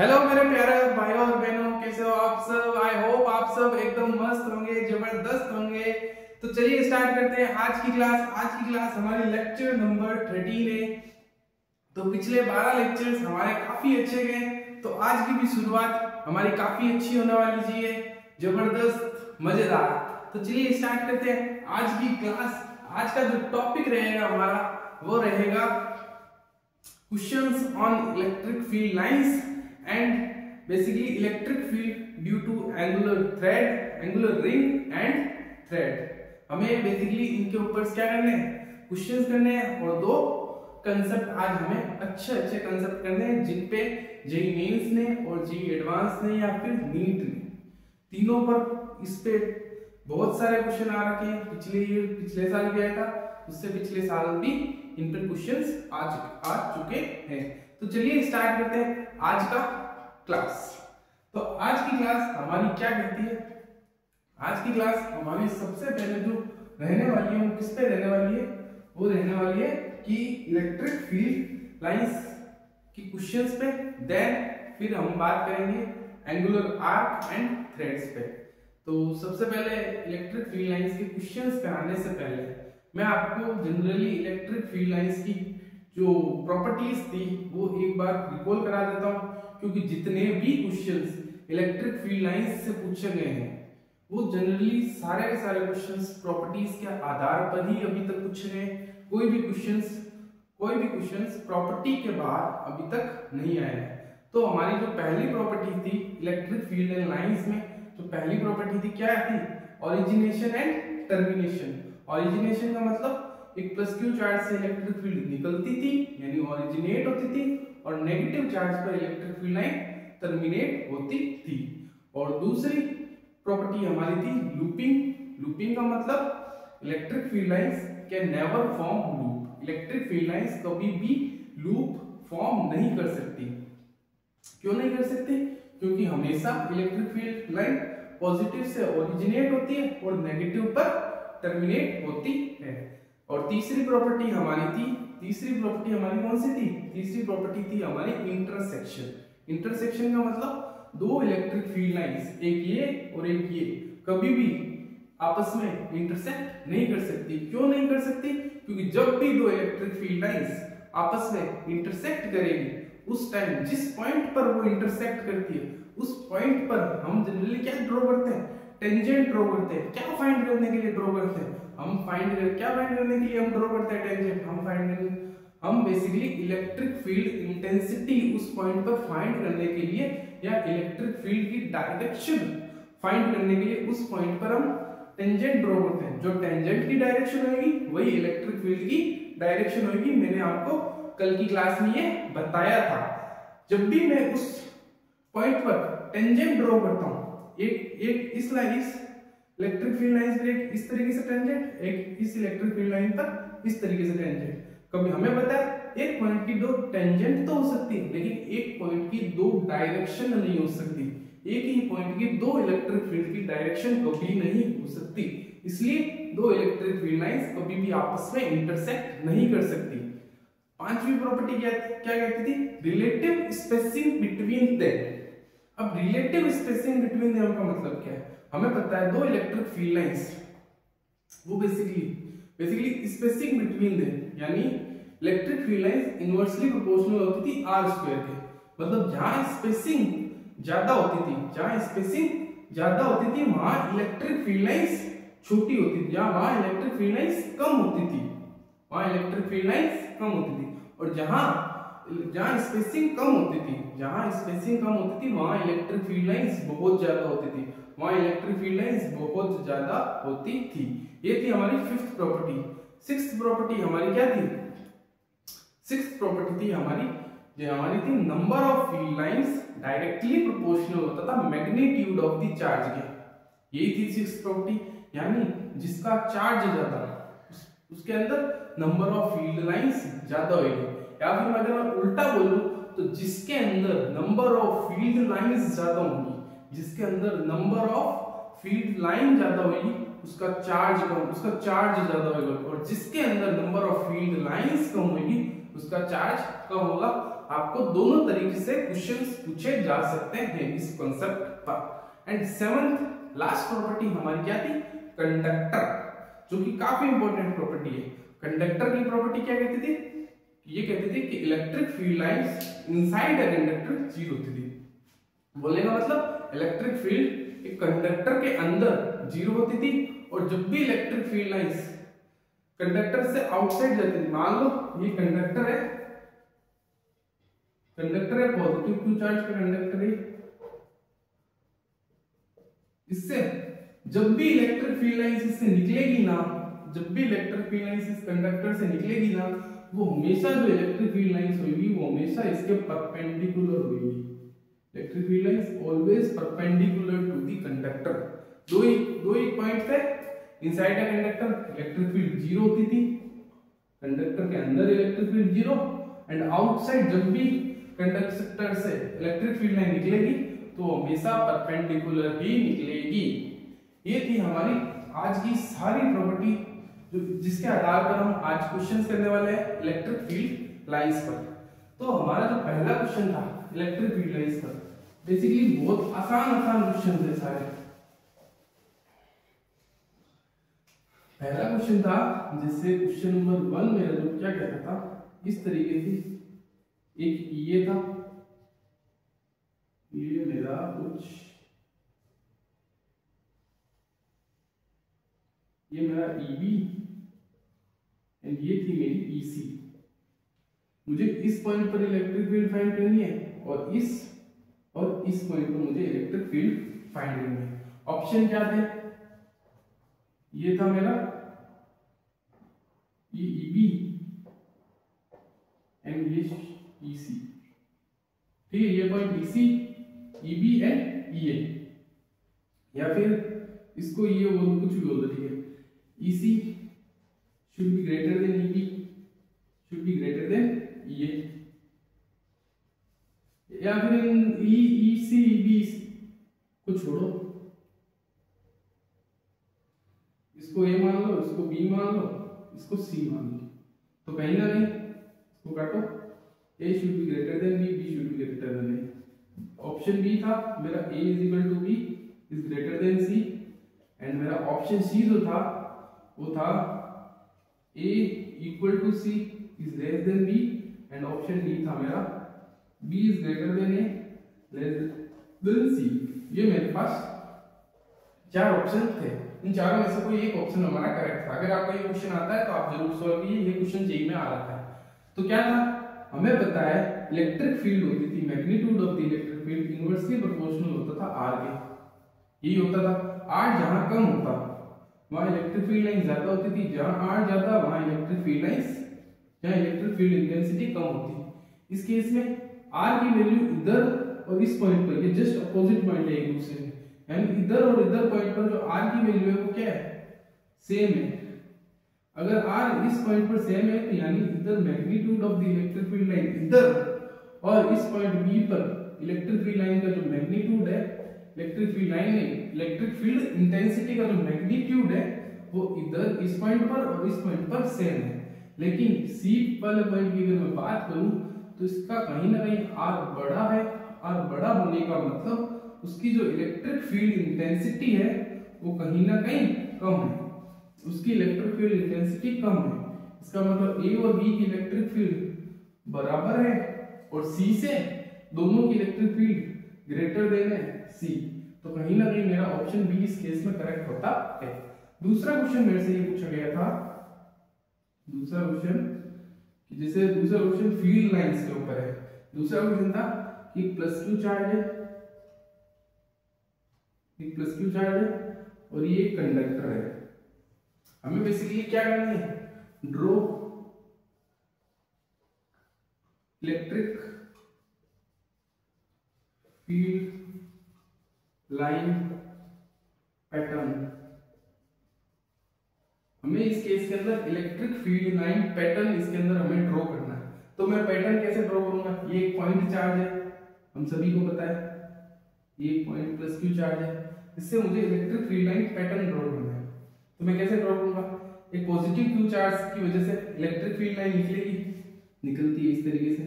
Hello मेरे प्यारे भाइयों और बहनों, कैसे हो आप सब। आई होप आप सब एकदम मस्त होंगे, जबरदस्त होंगे। तो चलिए स्टार्ट करते हैं आज की क्लास। आज की क्लास हमारी लेक्चर नंबर 13 है। तो पिछले 12 लेक्चर्स हमारे काफी अच्छे गए, तो आज की भी शुरुआत हमारी काफी अच्छी होने वाली जी है, जबरदस्त मजेदार। तो चलिए स्टार्ट करते हैं आज की क्लास। आज का जो टॉपिक रहेगा हमारा वो रहेगा questions on electric field lines and basically electric field due to angular thread, angular ring and thread। हमें बेसिकली इनके ऊपर क्या करने हैं, क्वेश्चंस करने हैं और दो कंसेप्ट आज हमें अच्छे अच्छे कंसेप्ट करने हैं, जिन पे जेईई मेंस ने और जेईई एडवांस ने या फिर नीट ने तीनों पर इस पे बहुत सारे क्वेश्चन आ रखे हैं। पिछले साल भी आया था, उससे पिछले साल भी इन पर क्वेश्चंस आ चुके हैं। तो चलिए स्टार्ट करते हैं आज का क्लास। तो आज की क्लास हमारी क्या कहती है, आज की क्लास हमारी सबसे पहले जो रहने वाली है वो किस पे रहने वाली है, वो रहने वाली है कि इलेक्ट्रिक फील्ड लाइंस की क्वेश्चंस पे। देन फिर हम बात करेंगे एंगुलर आर्क एंड थ्रेड्स पे। तो सबसे पहले इलेक्ट्रिक फील्ड लाइंस के क्वेश्चंस कराने से पहले मैं आपको जनरली इलेक्ट्रिक फील्ड लाइंस की जो प्रॉपर्टीज थी वो एक बार रिकॉल करा देता हूं, क्योंकि जितने भी क्वेश्चंस इलेक्ट्रिक फील्ड लाइंस से पूछे गए हैं वो जनरली सारे के सारे क्वेश्चंस प्रॉपर्टीज के आधार पर ही अभी तक पूछे गए। कोई भी क्वेश्चंस प्रॉपर्टी के बाद अभी तक नहीं आया है। तो हमारी जो पहली प्रॉपर्टी थी इलेक्ट्रिक फील्ड एंड लाइंस में, जो पहली प्रॉपर्टी थी क्या थी, ओरिजिनेशन एंड टर्मिनेशन। ओरिजिनेशन का मतलब एक प्लस क्यू चार्ज से इलेक्ट्रिक फील्ड निकलती थी यानी ओरिजिनेट होती थी, और नेगेटिव चार्ज पर इलेक्ट्रिक फील्ड लाइन टर्मिनेट होती थी। और दूसरी प्रॉपर्टी हमारी थी लूपिंग। लूपिंग का मतलब electric field lines can never form loop. Electric field lines कभी भी लूप फॉर्म नहीं कर सकती। क्यों नहीं कर सकती? क्योंकि हमेशा इलेक्ट्रिक फील्ड लाइन पॉजिटिव से ओरिजिनेट होती है और नेगेटिव पर टर्मिनेट होती है। और तीसरी प्रॉपर्टी हमारी कौन सी थी? तीसरी प्रॉपर्टी थी हमारी इंटरसेक्शन। इंटरसेक्शन का मतलब दो इलेक्ट्रिक फील्ड लाइंस, एक ये और एक ये, कभी भी आपस में इंटरसेक्ट नहीं कर सकती। क्यों नहीं कर सकती? क्योंकि जब भी दो इलेक्ट्रिक फील्ड लाइंस आपस में इंटरसेक्ट करेगी उस टाइम जिस पॉइंट पर वो इंटरसेक्ट करती है उस पॉइंट पर हम जनरली क्या ड्रॉ करते हैं? टेंजेंट ड्रॉ करते हैं। क्या फाइंड करने के लिए ड्रॉ करते हैं? क्या फाइंड करने के लिए हम ड्रॉ करते हैं टेंजेंट? हम बेसिकली इलेक्ट्रिक फील्ड इंटेंसिटी उस पॉइंट पर फाइंड करने के लिए या इलेक्ट्रिक फील्ड की डायरेक्शन फाइंड करने के लिए उस पॉइंट पर हम टेंजेंट ड्रॉ करते हैं। जो टेंजेंट की डायरेक्शन होगी वही इलेक्ट्रिक फील्ड की डायरेक्शन होगी। मैंने आपको कल की क्लास में ये बताया था। जब भी मैं उस पॉइंट पर टेंजेंट ड्रॉ करता हूं, एक इस इलेक्ट्रिक फील्ड लाइन पर एक इस तरीके से टेंजेंट, एक इस इलेक्ट्रिक फील्ड लाइन पर इस तरीके से टेंजेंट। कभी हमें पता है एक पॉइंट की दो टेंजेंट तो हो सकती है, लेकिन एक पॉइंट की दो डायरेक्शन नहीं हो सकती। एक ही पॉइंट की दो इलेक्ट्रिक फील्ड की डायरेक्शन कभी नहीं हो सकती। इसलिए दो इलेक्ट्रिक फील्ड लाइंस कभी भी आपस में इंटरसेक्ट नहीं कर सकती। पांचवी प्रॉपर्टी क्या कहती थी? Relative spacing between them. अब रिलेटिव स्पेसिंग बिटवीन देम का मतलब क्या है? हमें पता है दो इलेक्ट्रिक फील्ड लाइंस वो बेसिकली स्पेसिंग बिटवीन देम यानी electric field lines inversely proportional होती थी r स्क्वायर के। मतलब जहां स्पेसिंग ज्यादा होती थी वहां इलेक्ट्रिक फील्ड लाइंस छोटी होती थी, वहां इलेक्ट्रिक फील्ड लाइंस कम होती थी। और जहां स्पेसिंग कम होती थी वहां इलेक्ट्रिक फील्ड लाइंस बहुत ज्यादा होती थी। ये थी हमारी फिफ्थ प्रॉपर्टी। सिक्स्थ प्रॉपर्टी हमारी क्या थी? सिक्स्थ प्रॉपर्टी थी हमारी थी number of field lines directly proportional होता था मैग्नीट्यूड ऑफ द चार्ज के। यही थी सिक्स्थ प्रॉपर्टी, यानी जिसका चार्ज ज्यादा उसके अंदर नंबर ऑफ फील्ड लाइंस ज्यादा होगी। या फिर अगर मैं उल्टा बोलूं तो जिसके अंदर नंबर ऑफ फील्ड लाइंस ज्यादा होंगी, उसका चार्ज ज्यादा होगा, और जिसके अंदर नंबर ऑफ फील्ड लाइंस कम होगी उसका चार्ज कम होगा। आपको दोनों तरीके से क्वेश्चंस पूछे जा सकते हैं इस कॉन्सेप्ट पर। एंड सेवंथ लास्ट प्रॉपर्टी हमारी क्या थी, कंडक्टर, जो कि काफी इंपॉर्टेंट प्रॉपर्टी है। कंडक्टर की प्रॉपर्टी क्या कहती थी, ये कहती थी कि electric field lines inside a conductor zero होती थी। बोलने का मतलब इलेक्ट्रिक फील्ड एक कंडक्टर के अंदर जीरो होती थी, और जब भी इलेक्ट्रिक फील्ड लाइंस कंडक्टर से आउटसाइड जाती थी, मान लो ये कंडक्टर है पॉजिटिव क्यू चार्ज का कंडक्टर है, इससे जब भी इलेक्ट्रिक फील्ड लाइंस इससे निकलेगी ना, जब भी इलेक्ट्रिक फील्ड लाइंस इस कंडक्टर से निकलेगी ना, वो हमेशा जो इलेक्ट्रिक फील्ड लाइंस होगी वो हमेशा इसके परपेंडिकुलर होगी। Electric field lines always perpendicular to the conductor. दो ही पॉइंट थे, inside the conductor electric field zero होती थी, कंडक्टर के अंदर electric field zero, and outside जब भी कंडक्टर से इलेक्ट्रिक फील्ड लाइन निकलेगी तो हमेशा परपेंडिकुलर ही निकलेगी। ये थी हमारी आज की सारी प्रॉपर्टी, जिसके आधार पर हम आज क्वेश्चंस करने वाले हैं इलेक्ट्रिक फील्ड लाइंस पर। तो हमारा जो पहला क्वेश्चन था इलेक्ट्रिक फील्ड लाइंस पर, बेसिकली बहुत आसान क्वेश्चन थे सारे। पहला क्वेश्चन था, जैसे क्वेश्चन नंबर 1 मेरा जो क्या कहता था, इस तरीके से एक ये था, ये मेरा कुछ, ये मेरा EB एंड ये थी मेरी EC। मुझे इस पॉइंट पर इलेक्ट्रिक फील्ड फाइंड करनी है और इस पॉइंट पर मुझे इलेक्ट्रिक फील्ड फाइंड करनी है। ऑप्शन क्या थे, ये था मेरा ये EB एंड ये EC, ठीक है, ये point EC, EB and EA, या फिर इसको ये कुछ भी बोल दो, ठीक है। EC should be greater than EB, should be greater than EA, या फिर EC EB को छोड़ो, इसको A मान लो, इसको B मान लो, इसको C मान लो, तो कहीं ना कहीं इसको काटो, A should be greater than B, B should be greater than A। Option B था मेरा A is equal to B is greater than C, and मेरा ऑप्शन C जो था वो था A equal to C is less than B, and option D था मेरा B is greater than A less than C। ये मेरे पास 4 option थे, इन चारों में से कोई एक ऑप्शन हमारा करेक्ट था। अगर आपको ये क्वेश्चन आता है तो आप जरूर सॉल्व कीजिए, ये क्वेश्चन जेईई में आ रहा था। तो क्या था, हमें पता है इलेक्ट्रिक फील्ड होती थी, magnitude of the electric field inversely proportional होता था R के, यही होता था। R जहां कम होता वहां इलेक्ट्रिक फील्ड लाइन ज्यादा होती थी, जहां R ज्यादा वहां इलेक्ट्रिक फील्ड लाइंस, जहां इलेक्ट्रिक फील्ड इंटेंसिटी कम होती। इस केस में R की वैल्यू इधर और इस पॉइंट पर, ये जस्ट अपोजिट पॉइंट है एक दूसरे में, यानी इधर और इधर पॉइंट पर जो R की वैल्यू है वो क्या है, सेम है। अगर R इस पॉइंट पर सेम है तो यानी इधर magnitude of the electric field line इधर, और इस पॉइंट B पर इलेक्ट्रिक फील्ड लाइन का जो मैग्नीट्यूड है, इलेक्ट्रिक फील्ड लाइन में इलेक्ट्रिक फील्ड इंटेंसिटी का जो मैग्नीट्यूड है वो इधर इस पॉइंट पर और इस पॉइंट पर सेम है। लेकिन C वाले पॉइंट की अगर मैं बात करूं तो इसका कहीं ना कहीं R बड़ा है। R बड़ा होने का मतलब उसकी जो इलेक्ट्रिक फील्ड इंटेंसिटी है वो कहीं ना कहीं कम है, उसकी इलेक्ट्रिक फील्ड इंटेंसिटी कम है। इसका मतलब A और B की इलेक्ट्रिक फील्ड बराबर है और C से दोनों की इलेक्ट्रिक फील्ड ग्रेटर देन है C, तो कहीं ना कहीं मेरा ऑप्शन बी इस केस में करेक्ट होता है। दूसरा क्वेश्चन मेरे से ये पूछा गया था, दूसरा क्वेश्चन फील्ड लाइंस के ऊपर है। दूसरा क्वेश्चन था कि प्लस क्यू चार्ज है और ये कंडक्टर है। हमें बेसिकली क्या करना है, draw electric field line pattern. हमें इस केस के अंदर इलेक्ट्रिक फील्ड लाइन पैटर्न इसके अंदर हमें ड्रॉ करना है। तो मैं पैटर्न कैसे ड्रॉ करूंगा, ये एक पॉइंट चार्ज है, हम सभी को पता है, ये एक पॉइंट प्लस क्यू चार्ज है, इससे मुझे electric field line pattern draw करना है। तो मैं कैसे ड्रॉ करूंगा, एक पॉजिटिव क्यू चार्ज की वजह से इलेक्ट्रिक फील्ड लाइन निकलेगी, निकलती है इस तरीके से।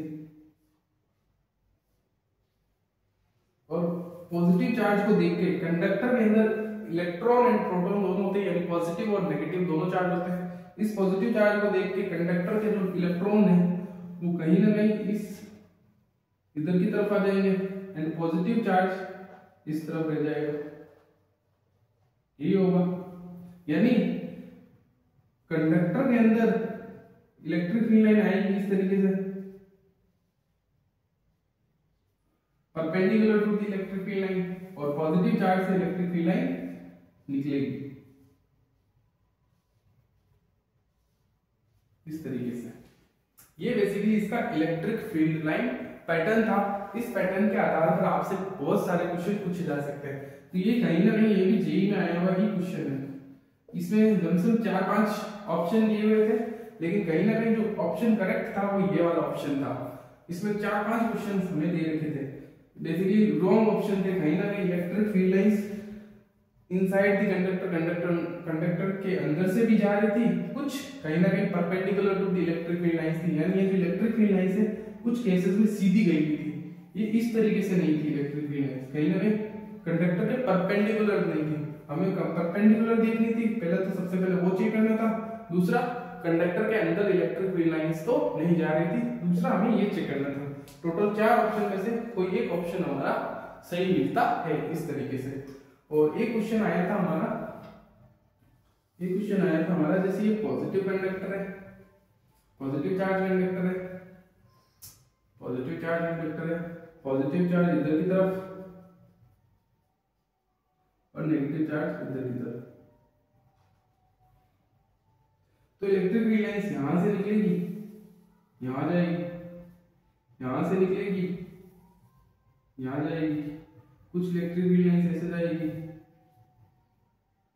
और पॉजिटिव चार्ज को देख के कंडक्टर के अंदर इलेक्ट्रॉन एंड प्रोटॉन दोनों होते हैं, यानी पॉजिटिव और नेगेटिव दोनों चार्ज होते हैं। इस पॉजिटिव चार्ज को देख के कंडक्टर के जो इलेक्ट्रॉन है वो कहीं ना कहीं इस इधर की तरफ आ जाएंगे एंड पॉजिटिव चार्ज इस तरफ रह जाएगा, ये होगा। यानी कंडक्टर के अंदर इलेक्ट्रिक फील्ड लाइन आएगी इस तरीके से perpendicular to the electric field line, और पॉजिटिव चार्ज से इलेक्ट्रिक फील्ड लाइन निकलेगी इस तरीके से। ये बेसिकली इसका इलेक्ट्रिक फील्ड लाइन पैटर्न था। इस पैटर्न के आधार पर आपसे बहुत सारे क्वेश्चन पूछे जा सकते हैं। तो ये कहीं ना कहीं ये भी जेईई में आया हुआ ही क्वेश्चन है। इसमें लमसम 4-5 ऑप्शन दिए हुए थे, लेकिन कहीं ना कहीं जो ऑप्शन करेक्ट था वो ये वाला ऑप्शन था। इसमें 4-5 क्वेश्चन हमें दे रखे थे, बेसिकली रॉन्ग ऑप्शन थे। कहीं ना कहीं electric field lines inside the conductor के अंदर से भी जा रही थी, कुछ कहीं ना कहीं perpendicular to the electric field lines थी, यानी ये जो इलेक्ट्रिक फील्ड लाइंस है कुछ केसेस में सीधी गई हुई थी, ये इस तरीके से नहीं थी इलेक्ट्रिक फील्ड लाइंस, कहीं ना कहीं कंडक्टर के परपेंडिकुलर नहीं थी। हमें परपेंडिकुलर देखनी थी, पहले तो सबसे पहले वो चेक करना था। दूसरा, कंडक्टर के अंदर इलेक्ट्रिक फील्ड लाइंस तो नहीं जा रही थी। दूसरा, हमें ये चेक करना था। टोटल 4 ऑप्शन में से कोई एक ऑप्शन हमारा सही मिलता है इस तरीके से। और एक क्वेश्चन आया था हमारा, जैसे ये पॉजिटिव कंडक्टर है, पॉजिटिव चार्ज कंडक्टर है, पॉजिटिव चार्ज इधर की तरफ और नेगेटिव चार्ज इधर की तरफ। तो इलेक्ट्रिक फील्ड लाइंस यहां से निकलेगी, यहां जाएगी, यहां से निकलेगी, यहां जाएगी। कुछ इलेक्ट्रिक फील्ड लाइंस ऐसे जाएगी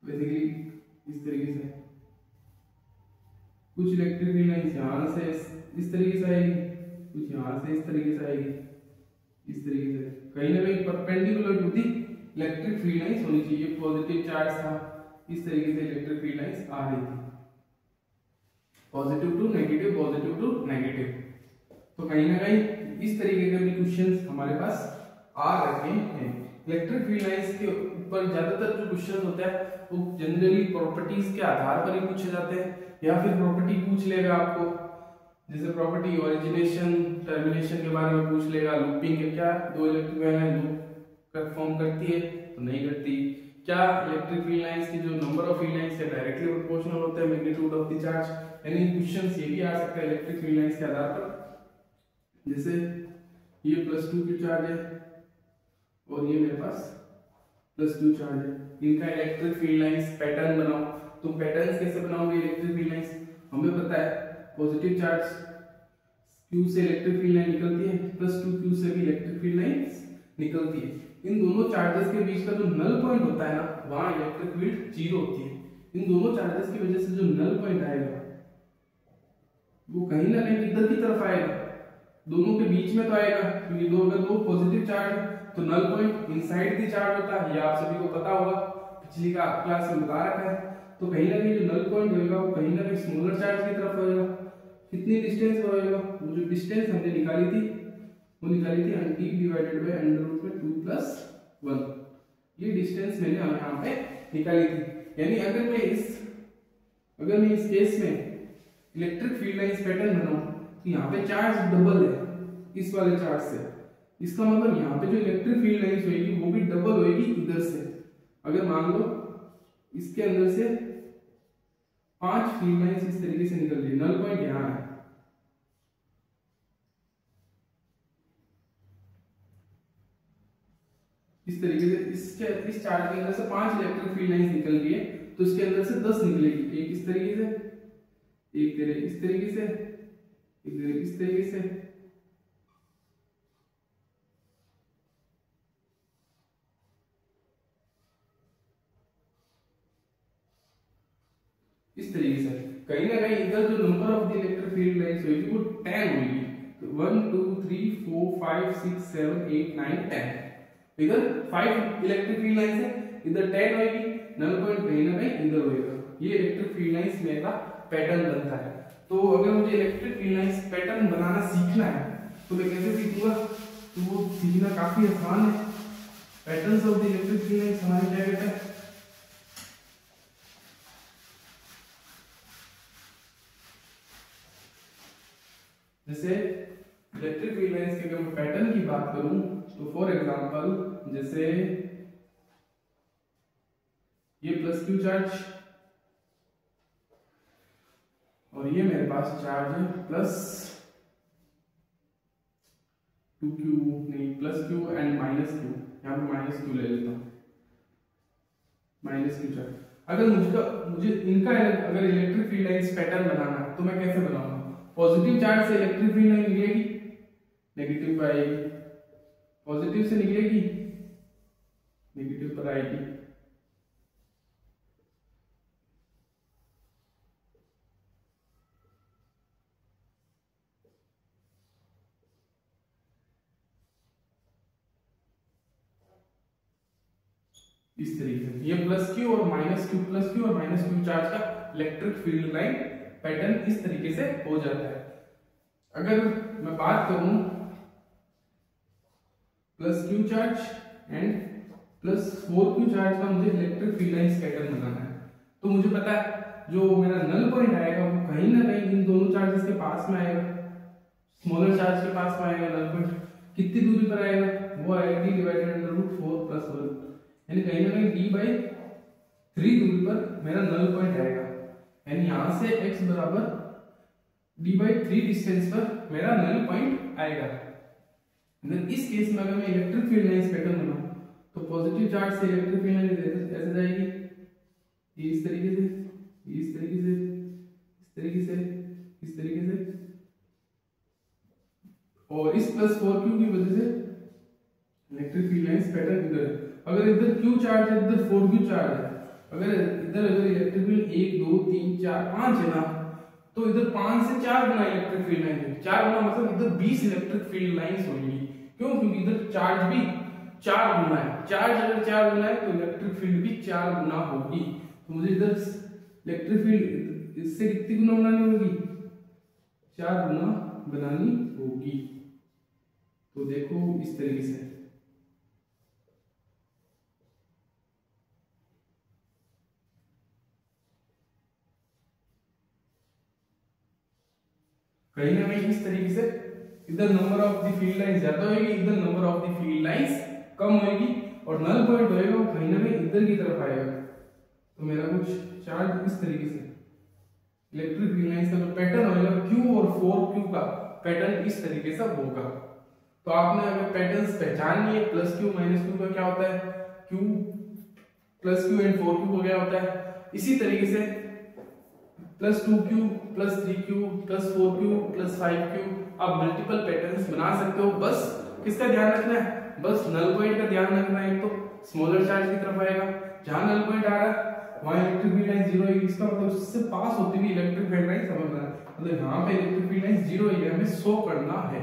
बेसिकली इस तरीके से। कुछ इलेक्ट्रिक फील्ड लाइंस यहां से इस तरीके से आएगी, कुछ यहां से इस तरीके से आएगी, इस तरीके से। कहीं ना कहीं perpendicular to the electric field lines होनी चाहिए। पॉजिटिव चार्ज था, इस तरीके से इलेक्ट्रिक फील्ड लाइंस आ रही थी, positive to negative, positive to negative. तो कहीं ना कहीं इस तरीके के भी क्वेश्चंस हमारे पास आ रखे हैं। इलेक्ट्रिक फील्ड लाइंस के ऊपर ज्यादातर जो क्वेश्चन होते हैं वो जनरली प्रॉपर्टीज के आधार पर ही पूछे जाते हैं, या फिर प्रॉपर्टी पूछ लेगा आपको, जैसे प्रॉपर्टी ओरिजिनेशन टर्मिनेशन के बारे में पूछ लेगा। लूपिंग के क्या दो इलेक्ट्रिक लाइन लूप फॉर्म करती है तो नहीं करती। क्या इलेक्ट्रिक फील्ड लाइंस की जो नंबर ऑफ फील्ड लाइंस है डायरेक्टली प्रोपोर्शनल होता है मैग्नीट्यूड ऑफ द चार्ज। यानी क्वेश्चंस ये भी आ सकता है इलेक्ट्रिक फील्ड लाइंस के आधार पर। जैसे ये +2 की चार्ज है और ये मेरे पास +2 चार्ज है, इनका इलेक्ट्रिक फील्ड लाइंस पैटर्न बनाओ। तुम पैटर्न्स कैसे बनाओगे इलेक्ट्रिक फील्ड लाइंस? हमें पता है पॉजिटिव चार्ज Q से इलेक्ट्रिक फील्ड लाइन निकलती है, +2Q से भी इलेक्ट्रिक फील्ड लाइन निकलती है। इन दोनों चार्जेस के बीच का जो नल पॉइंट होता है ना, वहां इलेक्ट्रिक फील्ड 0 होती है। इन दोनों चार्जेस की वजह से जो नल पॉइंट आएगा वो कहीं ना कहीं इधर की तरफ आएगा, दोनों के बीच में तो आएगा, क्योंकि अगर दो पॉजिटिव चार्ज तो null point inside the charge होता है, ये आप सभी को पता होगा, पिछली क्लास में बता रखा है। तो कहीं ना कहीं जो नल पॉइंट होगा वो कहीं ना कहीं स्मॉलर चार्ज की तरफ होगा। कितनी डिस्टेंस पर होगा? वो जो डिस्टेंस हमने निकाली थी वो निकाली थी d डिवाइडेड बाय √2 + 1। ये डिस्टेंस मैंने यहाँ पे निकाली थी। यानी अगर मैं इस केस में इलेक्ट्रिक फील्ड लाइंस पैटर्न बनाऊं तो यहाँ पे चार्ज डबल है इस वाले चार्ज से, इसका मतलब यहाँ पे जो इलेक्ट्रिक फील्ड लाइंस होगी वो भी डबल होगी इधर से। अगर मान लो इसके अंदर से 5 फील्ड लाइंस इस तरीके से निकल रही है, नल पॉइंट यहाँ है, इस तरीके से इस चार्ज के अंदर से 5 इलेक्ट्रिक फील्ड लाइंस निकल रही है, तो इसके अंदर से 10 निकलेगी। एक इस तरीके से, एक तेरे इस तरीके से, एक तेरे इस तरीके से, इस तरीके से। कहीं ना कहीं इधर जो number of the electric field lines होगी वो 10 होगी। तो 1 2 3 4 5 6 7 8 9 10, इधर 5 इलेक्ट्रिक फील्ड लाइंस है, इधर 10 होगी, नल पॉइंट कहीं ना कहीं इधर होएगा। ये इलेक्ट्रिक फील्ड लाइंस में का पैटर्न बनता है। तो अगर मुझे इलेक्ट्रिक फील्ड लाइंस पैटर्न बनाना सीखना है तो मैं कैसे सीखूंगा? तो वो सीखना काफी आसान है। Patterns of the electric field lines हमारे क्या कहता है? जैसे इलेक्ट्रिक फील्ड लाइंस के अगर मैं पैटर्न की बात करूं तो फॉर एग्जांपल जैसे ये प्लस क्यू चार्ज और ये मेरे पास चार्ज है प्लस 2q, नहीं plus Q and minus Q, यहाँ पे माइनस क्यू ले लेता हूँ, माइनस क्यू चार्ज। अगर मुझे इनका अगर इलेक्ट्रिक फील्ड लाइंस पैटर्न बनाना है तो मैं कैसे बनाऊंगा? पॉजिटिव चार्ज से इलेक्ट्रिक फील्ड लाइन निकलेगी, नेगेटिव पर आएगी, पॉजिटिव से निकलेगी, नेगेटिव पर आएगी। इस तरीके से ये प्लस क्यू और माइनस क्यू, प्लस क्यू और माइनस क्यू चार्ज का इलेक्ट्रिक फील्ड लाइन पैटर्न इस तरीके से हो जाता है। अगर मैं बात करूं plus Q charge and plus 4q charge का मुझे इलेक्ट्रिक फील्ड लाइंस पैटर्न बनाना है, तो मुझे पता है जो मेरा नल पॉइंट आएगा वो कहीं ना कहीं इन दोनों चार्जेस के पास में आएगा, स्मॉलर चार्ज के पास में आएगा। नल पॉइंट कितनी दूरी पर आएगा? वो आएगा d divided under root 4 plus 1, यानी कहीं ना कहीं d/3 दूरी पर मेरा नल पॉइंट आएगा, यानी यहां से x बराबर d/3 डिस्टेंस पर मेरा नल पॉइंट आएगा। इस केस में अगर मैं इलेक्ट्रिक फील्ड लाइंस पैटर्न बनाऊं तो पॉजिटिव चार्ज से इलेक्ट्रिक फील्ड लाइन ऐसे जाएगी, इस तरीके से, इस तरीके से, इस तरीके से, इस तरीके से, और इस प्लस 4q की वजह से इलेक्ट्रिक फील्ड लाइंस पैटर्न इधर है। अगर इधर q चार्ज है, इधर 4q चार्ज है, अगर इलेक्ट्रिक फील्ड 1 2 3 4 5 है ना, तो इधर 5 से 4 गुना इलेक्ट्रिक फील्ड लाइन है। 4 गुना मतलब इधर 20 इलेक्ट्रिक फील्ड लाइंस होंगी। क्यों? क्योंकि इधर चार्ज भी 4 गुना है। चार्ज अगर 4 गुना है तो इलेक्ट्रिक फील्ड भी 4 गुना होगी। तो मुझे इधर इलेक्ट्रिक फील्ड इससे कितनी गुना बनानी होगी? 4 गुना बनानी होगी। तो देखो इस तरीके से कहीं ना कहीं इस तरीके से इधर number of the field lines ज्यादा होगी, इधर number of the field lines कम होगी, और नल पॉइंट होएगा वो कहीं ना कहीं इधर की तरफ आएगा। तो मेरा कुछ चार्ज इस तरीके से इलेक्ट्रिक फील्ड लाइंस का जो पैटर्न होगा Q और 4Q का पैटर्न इस तरीके से होगा। तो आपने अगर पैटर्न्स पहचान लिए, प्लस Q माइनस Q का क्या होता है, Q plus Q and 4Q का क्या होता है, इसी तरीके से plus 2Q plus 3Q plus 4Q plus 5Q आप मल्टीपल पैटर्न्स बना सकते हो। बस किसका ध्यान रखना है? बस नल पॉइंट का ध्यान रखना है। तो स्मॉलर चार्ज की तरफ आएगा, जहां नल पॉइंट आ रहा है वहां इलेक्ट्रिक फील्ड लाइन 0 है। इसका मतलब उससे पास होती हुई इलेक्ट्रिक फील्ड लाइन समझना है, मतलब यहाँ पे इलेक्ट्रिक फील्ड लाइन 0 है, हमें शो करना है।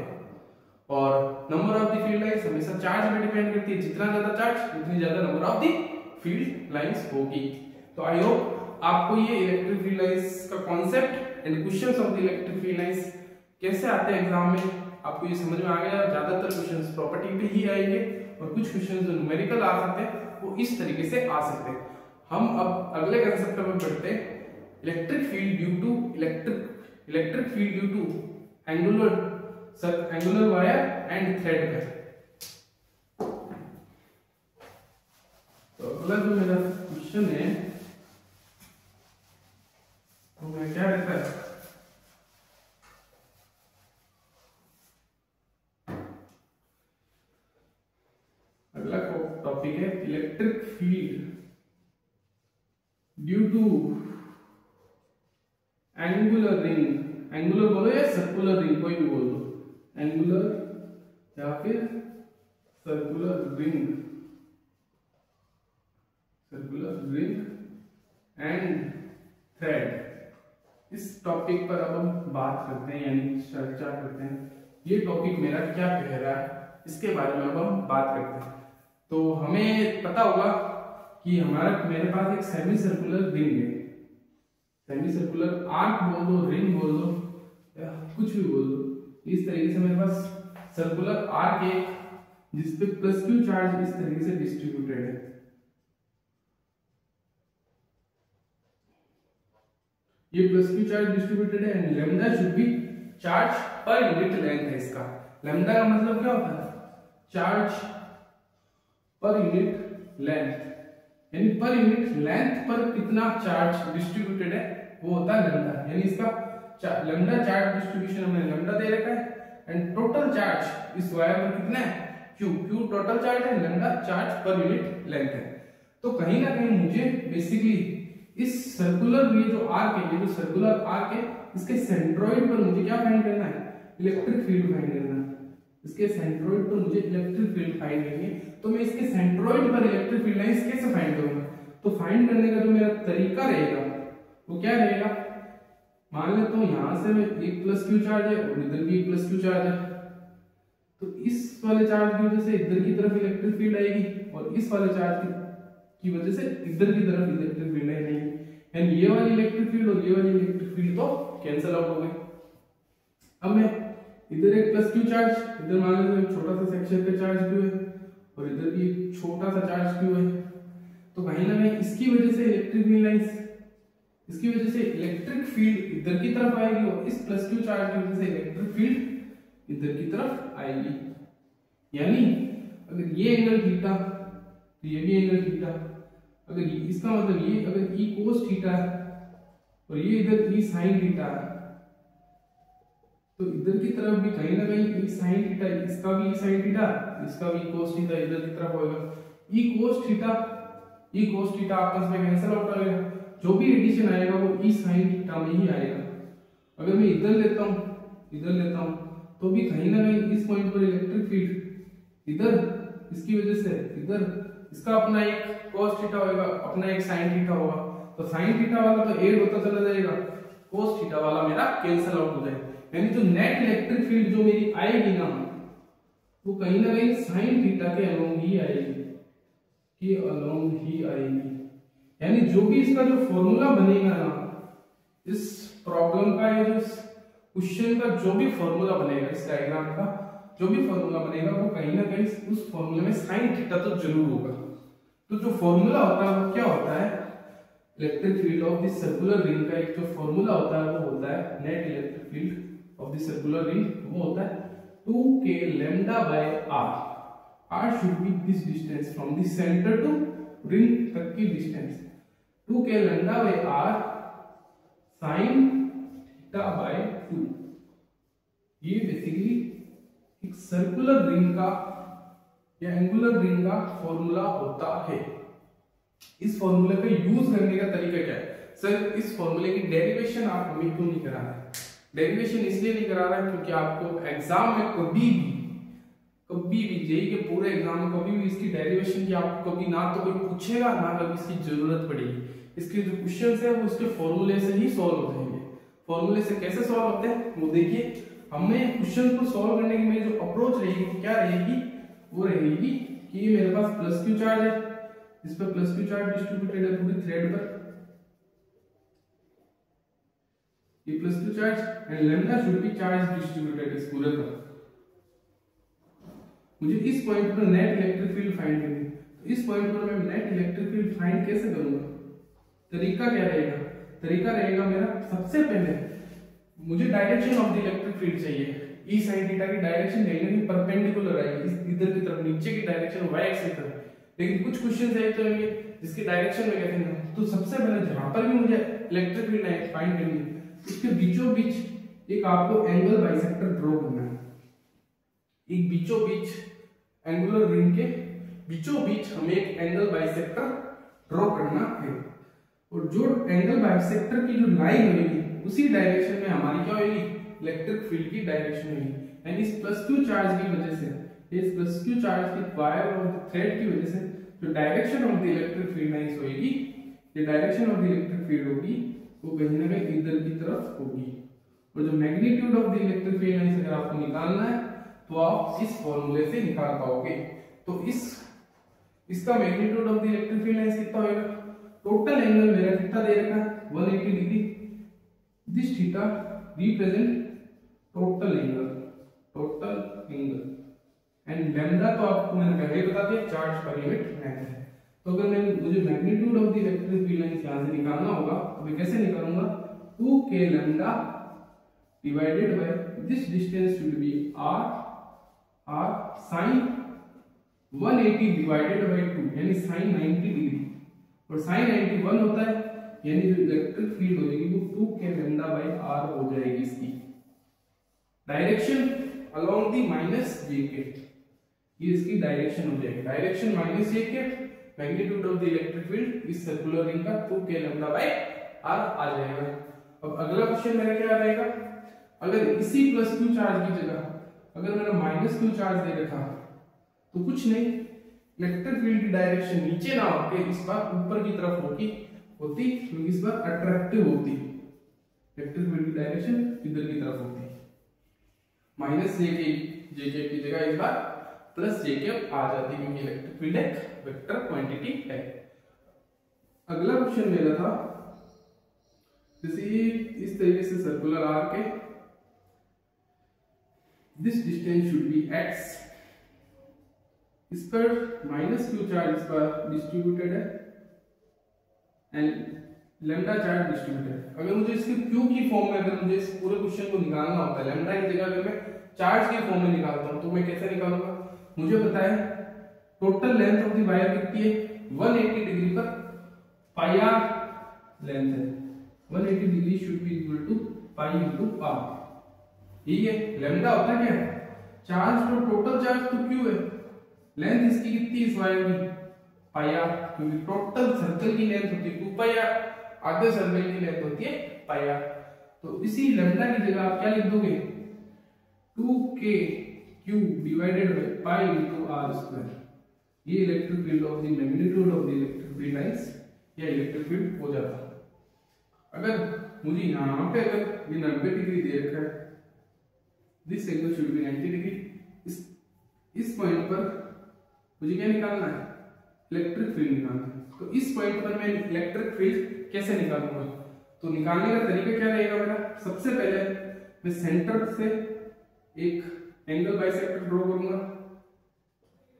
और number of the field lines हमेशा चार्ज पे डिपेंड करती है, जितना ज्यादा चार्ज उतनी ज्यादा number of the field lines होगी। तो आई होप आपको ये इलेक्ट्रिक फील्ड लाइंस का concept and questions of the electric field lines कैसे आते हैं एग्जाम में, आपको ये समझ में आ गया। ज्यादातर क्वेश्चंस प्रॉपर्टी पे ही आएंगे और कुछ क्वेश्चंस जो न्यूमेरिकल आ सकते हैं वो इस तरीके से आ सकते हैं। हम अब अगले कंसेप्ट में पढ़ते हैं electric field due to electric field due to angular wire and thread पे। तो अगला जो मेरा क्वेश्चन है तो मैं क्या रहता है, अगला टॉपिक है electric field due to angular ring. Angular बोलो या सर्कुलर रिंग, कोई भी बोल दो, एंगुलर या फिर सर्कुलर रिंग एंड थ्रेड। इस टॉपिक पर अब हम बात करते हैं, यानी चर्चा करते हैं। ये टॉपिक मेरा क्या कह रहा है इसके बारे में अब हम बात करते हैं। तो हमें पता होगा कि मेरे पास एक सेमी सर्कुलर रिंग है, सेमी सर्कुलर आर्क बोल दो, रिंग बोल दो, या कुछ भी बोल दो, इस तरीके से मेरे पास सर्कुलर आर्क है जिसपे प्लस क्यू चार्ज इस तरीके से डिस्ट्रीब्यूटेड है। ये प्लस क्यू चार्ज डिस्ट्रीब्यूटेड है and lambda should be charge per unit length है इसका। लैम्डा का मतलब क्या होता है? चार्ज पर यूनिट लेंथ, यानी पर यूनिट लेंथ पर कितना चार्ज डिस्ट्रीब्यूटेड है वो होता है लैम्डा। यानी इसका लैम्डा चार्ज डिस्ट्रीब्यूशन हमने लैम्डा दे रखा है एंड टोटल चार्ज इस वायर पर कितना है? क्यू। क्यू टोटल चार्ज है, lambda charge per unit length है। तो कहीं ना कहीं मुझे बेसिकली इस सर्कुलर ये जो आर्क है, ये जो सर्कुलर आर्क है, इसके सेंट्रोइड पर मुझे क्या फाइंड करना है? इलेक्ट्रिक फील्ड फाइंड करना है। इसके सेंट्रोइड पर मुझे इलेक्ट्रिक फील्ड फाइंड करनी है। तो मैं इसके सेंट्रोइड पर इलेक्ट्रिक फील्ड लाइंस कैसे फाइंड करूंगा? तो फाइंड करने का जो मेरा तरीका रहेगा वो क्या रहेगा? मान लेता हूं यहां से मैं एक प्लस क्यू चार्ज है और इधर भी एक प्लस क्यू चार्ज है, तो इस वाले चार्ज की वजह से इधर की तरफ इलेक्ट्रिक फील्ड आएगी और इस वाले चार्ज की वजह से इधर की तरफ इलेक्ट्रिक फील्ड आएगी। यानी ये वाली इलेक्ट्रिक फील्ड और ये वाली इलेक्ट्रिक फील्ड तो कैंसिल आउट हो गई। अब मैं इधर एक प्लस क्यू चार्ज, इधर मान लीजिए एक छोटा सा सेक्शन का चार्ज क्यू है और इधर भी एक छोटा सा चार्ज क्यू है, तो कहीं ना कहीं इसकी वजह से इलेक्ट्रिक फील्ड लाइंस, इसकी वजह से इलेक्ट्रिक फील्ड इधर की तरफ आएगी और इस प्लस क्यू चार्ज की वजह से इलेक्ट्रिक फील्ड इधर की तरफ आएगी। यानी अगर ये एंगल थीटा तो ये भी एंगल थीटा, अगर इसका मतलब ये अगर ई कोस थीटा और ये इधर ई साइन थीटा, तो इधर की तरफ भी कहीं ना कहीं ई साइन थीटा, इसका भी ई साइन थीटा, इसका भी कोस थीटा इधर की तरफ होगा। ई कोस थीटा आपस में कैंसिल आउट हो जाएगा, जो भी एडिशन आएगा वो ई साइन थीटा में ही आएगा। अगर मैं इधर लेता हूं तो भी कहीं ना कहीं इस पॉइंट पर इलेक्ट्रिक फील्ड इधर, इसकी वजह से इधर इसका अपना एक cos थीटा होगा, अपना एक sin थीटा होगा, तो sin थीटा वाला तो ऐड होता चला जाएगा, cos थीटा वाला मेरा कैंसिल आउट हो जाएगा। यानी जो नेट इलेक्ट्रिक फील्ड जो मेरी आएगी ना वो कहीं ना कहीं sin थीटा के अलोंग ही आएगी, यानी जो भी इसका जो फॉर्मूला बनेगा ना, इस प्रॉब्लम का, ये जो क्वेश्चन का जो भी फॉर्मूला बनेगा, इस डायग्राम का जो भी फॉर्मूला बनेगा वो कहीं ना कहीं उस फॉर्मूले में sin थीटा तो जरूर होगा। तो जो फॉर्मूला होता है वो क्या होता है? Electric field of the circular ring का एक जो फॉर्मूला होता है वो होता है net electric field of the circular ring, वो होता है 2k lambda by r। r should be this distance from the centre to ring तक की distance, 2k lambda by r sin theta by 2। ये बेसिकली एक सर्कुलर रिंग का या angular ring का फॉर्मूला होता है। इस फॉर्मूले का यूज करने का तरीका क्या है? सर इस फॉर्मूले की डेरिवेशन आप हमें क्यों नहीं करा रहे? डेरिवेशन इसलिए नहीं करा रहा है क्योंकि आपको एग्जाम में कभी भी जेईई के पूरे एग्जाम में कभी भी इसकी डेरिवेशन की आपको कभी ना तो कोई पूछेगा ना कभी इसकी जरूरत पड़ेगी। इसके जो क्वेश्चंस है वो उसके फॉर्मूले से ही सॉल्व हो जाएंगे। फॉर्मूले से कैसे सॉल्व होते हैं वो देखिए। हमें क्वेश्चन को सॉल्व करने की मेरी जो अप्रोच रहेगी वो क्या रहेगी? वो रहेगी कि ये मेरे पास प्लस क्यू चार्ज है, इस पर प्लस क्यू चार्ज डिस्ट्रीब्यूटेड है पूरी थ्रेड पर, ये plus Q charge and lambda should be charge distributed इस पूरे पर। मुझे इस पॉइंट पर नेट इलेक्ट्रिक फील्ड फाइंड करनी है, तो इस पॉइंट पर मैं नेट इलेक्ट्रिक फील्ड फाइंड कैसे करूंगा? तरीका क्या रहेगा? तरीका रहेगा मेरा, सबसे पहले मुझे direction of the electric field चाहिए। ई साइन थीटा की डायरेक्शन कहीं ना परपेंडिकुलर आएगी, इधर की तरफ, नीचे की डायरेक्शन y एक्सिस पर। लेकिन कुछ क्वेश्चन है तो ये जिसकी डायरेक्शन में कहते हैं, तो सबसे पहले जहां पर भी मुझे इलेक्ट्रिक फील्ड फाइंड करनी है उसके बीचों बीच एक आपको एंगल बाइसेक्टर ड्रॉ करना है। एक बीचों बीच एंगुलर रिंग के बीचों बीच हमें एक एंगल बाइसेक्टर ड्रॉ करना है, और जो एंगल बाइसेक्टर की जो लाइन होगी उसी डायरेक्शन में हमारी क्या होगी? इलेक्ट्रिक फील्ड की डायरेक्शन होगी। यानी इस प्लस क्यू चार्ज की वजह से, इस प्लस क्यू चार्ज की वायर और थ्रेड की वजह से जो direction of the electric field lines होगी, ये direction of the electric field होगी वो कहीं ना कहीं इधर की तरफ होगी। और जो magnitude of the electric field lines अगर आपको निकालना है तो आप इस फॉर्मूले से निकाल पाओगे। तो इसका magnitude of the electric field lines कितना होगा? टोटल एंगल मेरा कितना दे रखा है 180 degree, this theta represent total angle and lambda तो आपको मैंने पहले ही बता दिया, चार्ज पर यूनिट लेंथ है। तो अगर मुझे magnitude of the electric field lines यहां से निकालना होगा तो मैं कैसे निकालूंगा, 2k lambda divided by this distance should be r sin 180 divided by 2 यानी sin 90 डिग्री, और sin 90 1 होता है, यानी जो इलेक्ट्रिक फील्ड हो जाएगी वो 2k लैम्डा बाय r हो जाएगी। इसकी direction along the minus jk, ये इसकी डायरेक्शन हो जाएगी, direction minus jk, magnitude of the electric field इस सर्कुलर रिंग का 2k लैम्डा बाय r आ जाएगा। अब अगला क्वेश्चन मेरा क्या रहेगा, अगर इसी प्लस q चार्ज की जगह अगर मैंने माइनस q चार्ज दे रखा तो कुछ नहीं, इलेक्ट्रिक फील्ड की डायरेक्शन नीचे ना होकर इस बार ऊपर की तरफ होती, क्योंकि इस बार अट्रैक्टिव होती, इलेक्ट्रिक फील्ड की डायरेक्शन इधर की तरफ होती, माइनस जेके की जगह इस बार प्लस जेके आ जाती, क्योंकि इलेक्ट्रिक फील्ड एक वेक्टर क्वांटिटी है। अगला क्वेश्चन मेरा था जैसे इस तरीके से सर्कुलर आर्क है, this distance should be x, इस पर माइनस q चार्ज इस पर डिस्ट्रीब्यूटेड है एंड लैम्डा चार्ज डिस्ट्रीब्यूटेड। अगर मुझे इसके q की फॉर्म में, अगर मुझे इस पूरे क्वेश्चन को निकालना होता है लैम्डा की जगह अगर मैं चार्ज की फॉर्म में निकालता हूं तो मैं कैसे निकालूंगा, मुझे पता है total length of the wire कितनी है, 180 डिग्री पर पाई r लेंथ है, 180 degree should be equal to pi into r, ठीक है। लैम्डा होता है क्या, चार्ज तो टोटल चार्ज तो q है, लेंथ इसकी कितनी इस वायर की पाई r, क्योंकि टोटल सर्कल की लेंथ होती है 2 पाई r, आधे सर्कल की लेंथ होती है पाई r। तो इसी लैम्डा की जगह आप क्या लिख दोगे, 2k q divided by pi into r square, ये electric field of the magnitude of the electric field lines या इलेक्ट्रिक फील्ड हो जाता है। अगर मुझे यहां पे अगर ये 90 डिग्री दे रखा है, this angle should be 90 degree, इस पॉइंट पर मुझे क्या निकालना है, इलेक्ट्रिक फील्ड निकालना है। तो इस पॉइंट पर मैं इलेक्ट्रिक फील्ड कैसे निकालूंगा, तो निकालने का तरीका क्या रहेगा मेरा, सबसे पहले मैं सेंटर से एक एंगल बाइसेक्टर ड्रॉ करूंगा,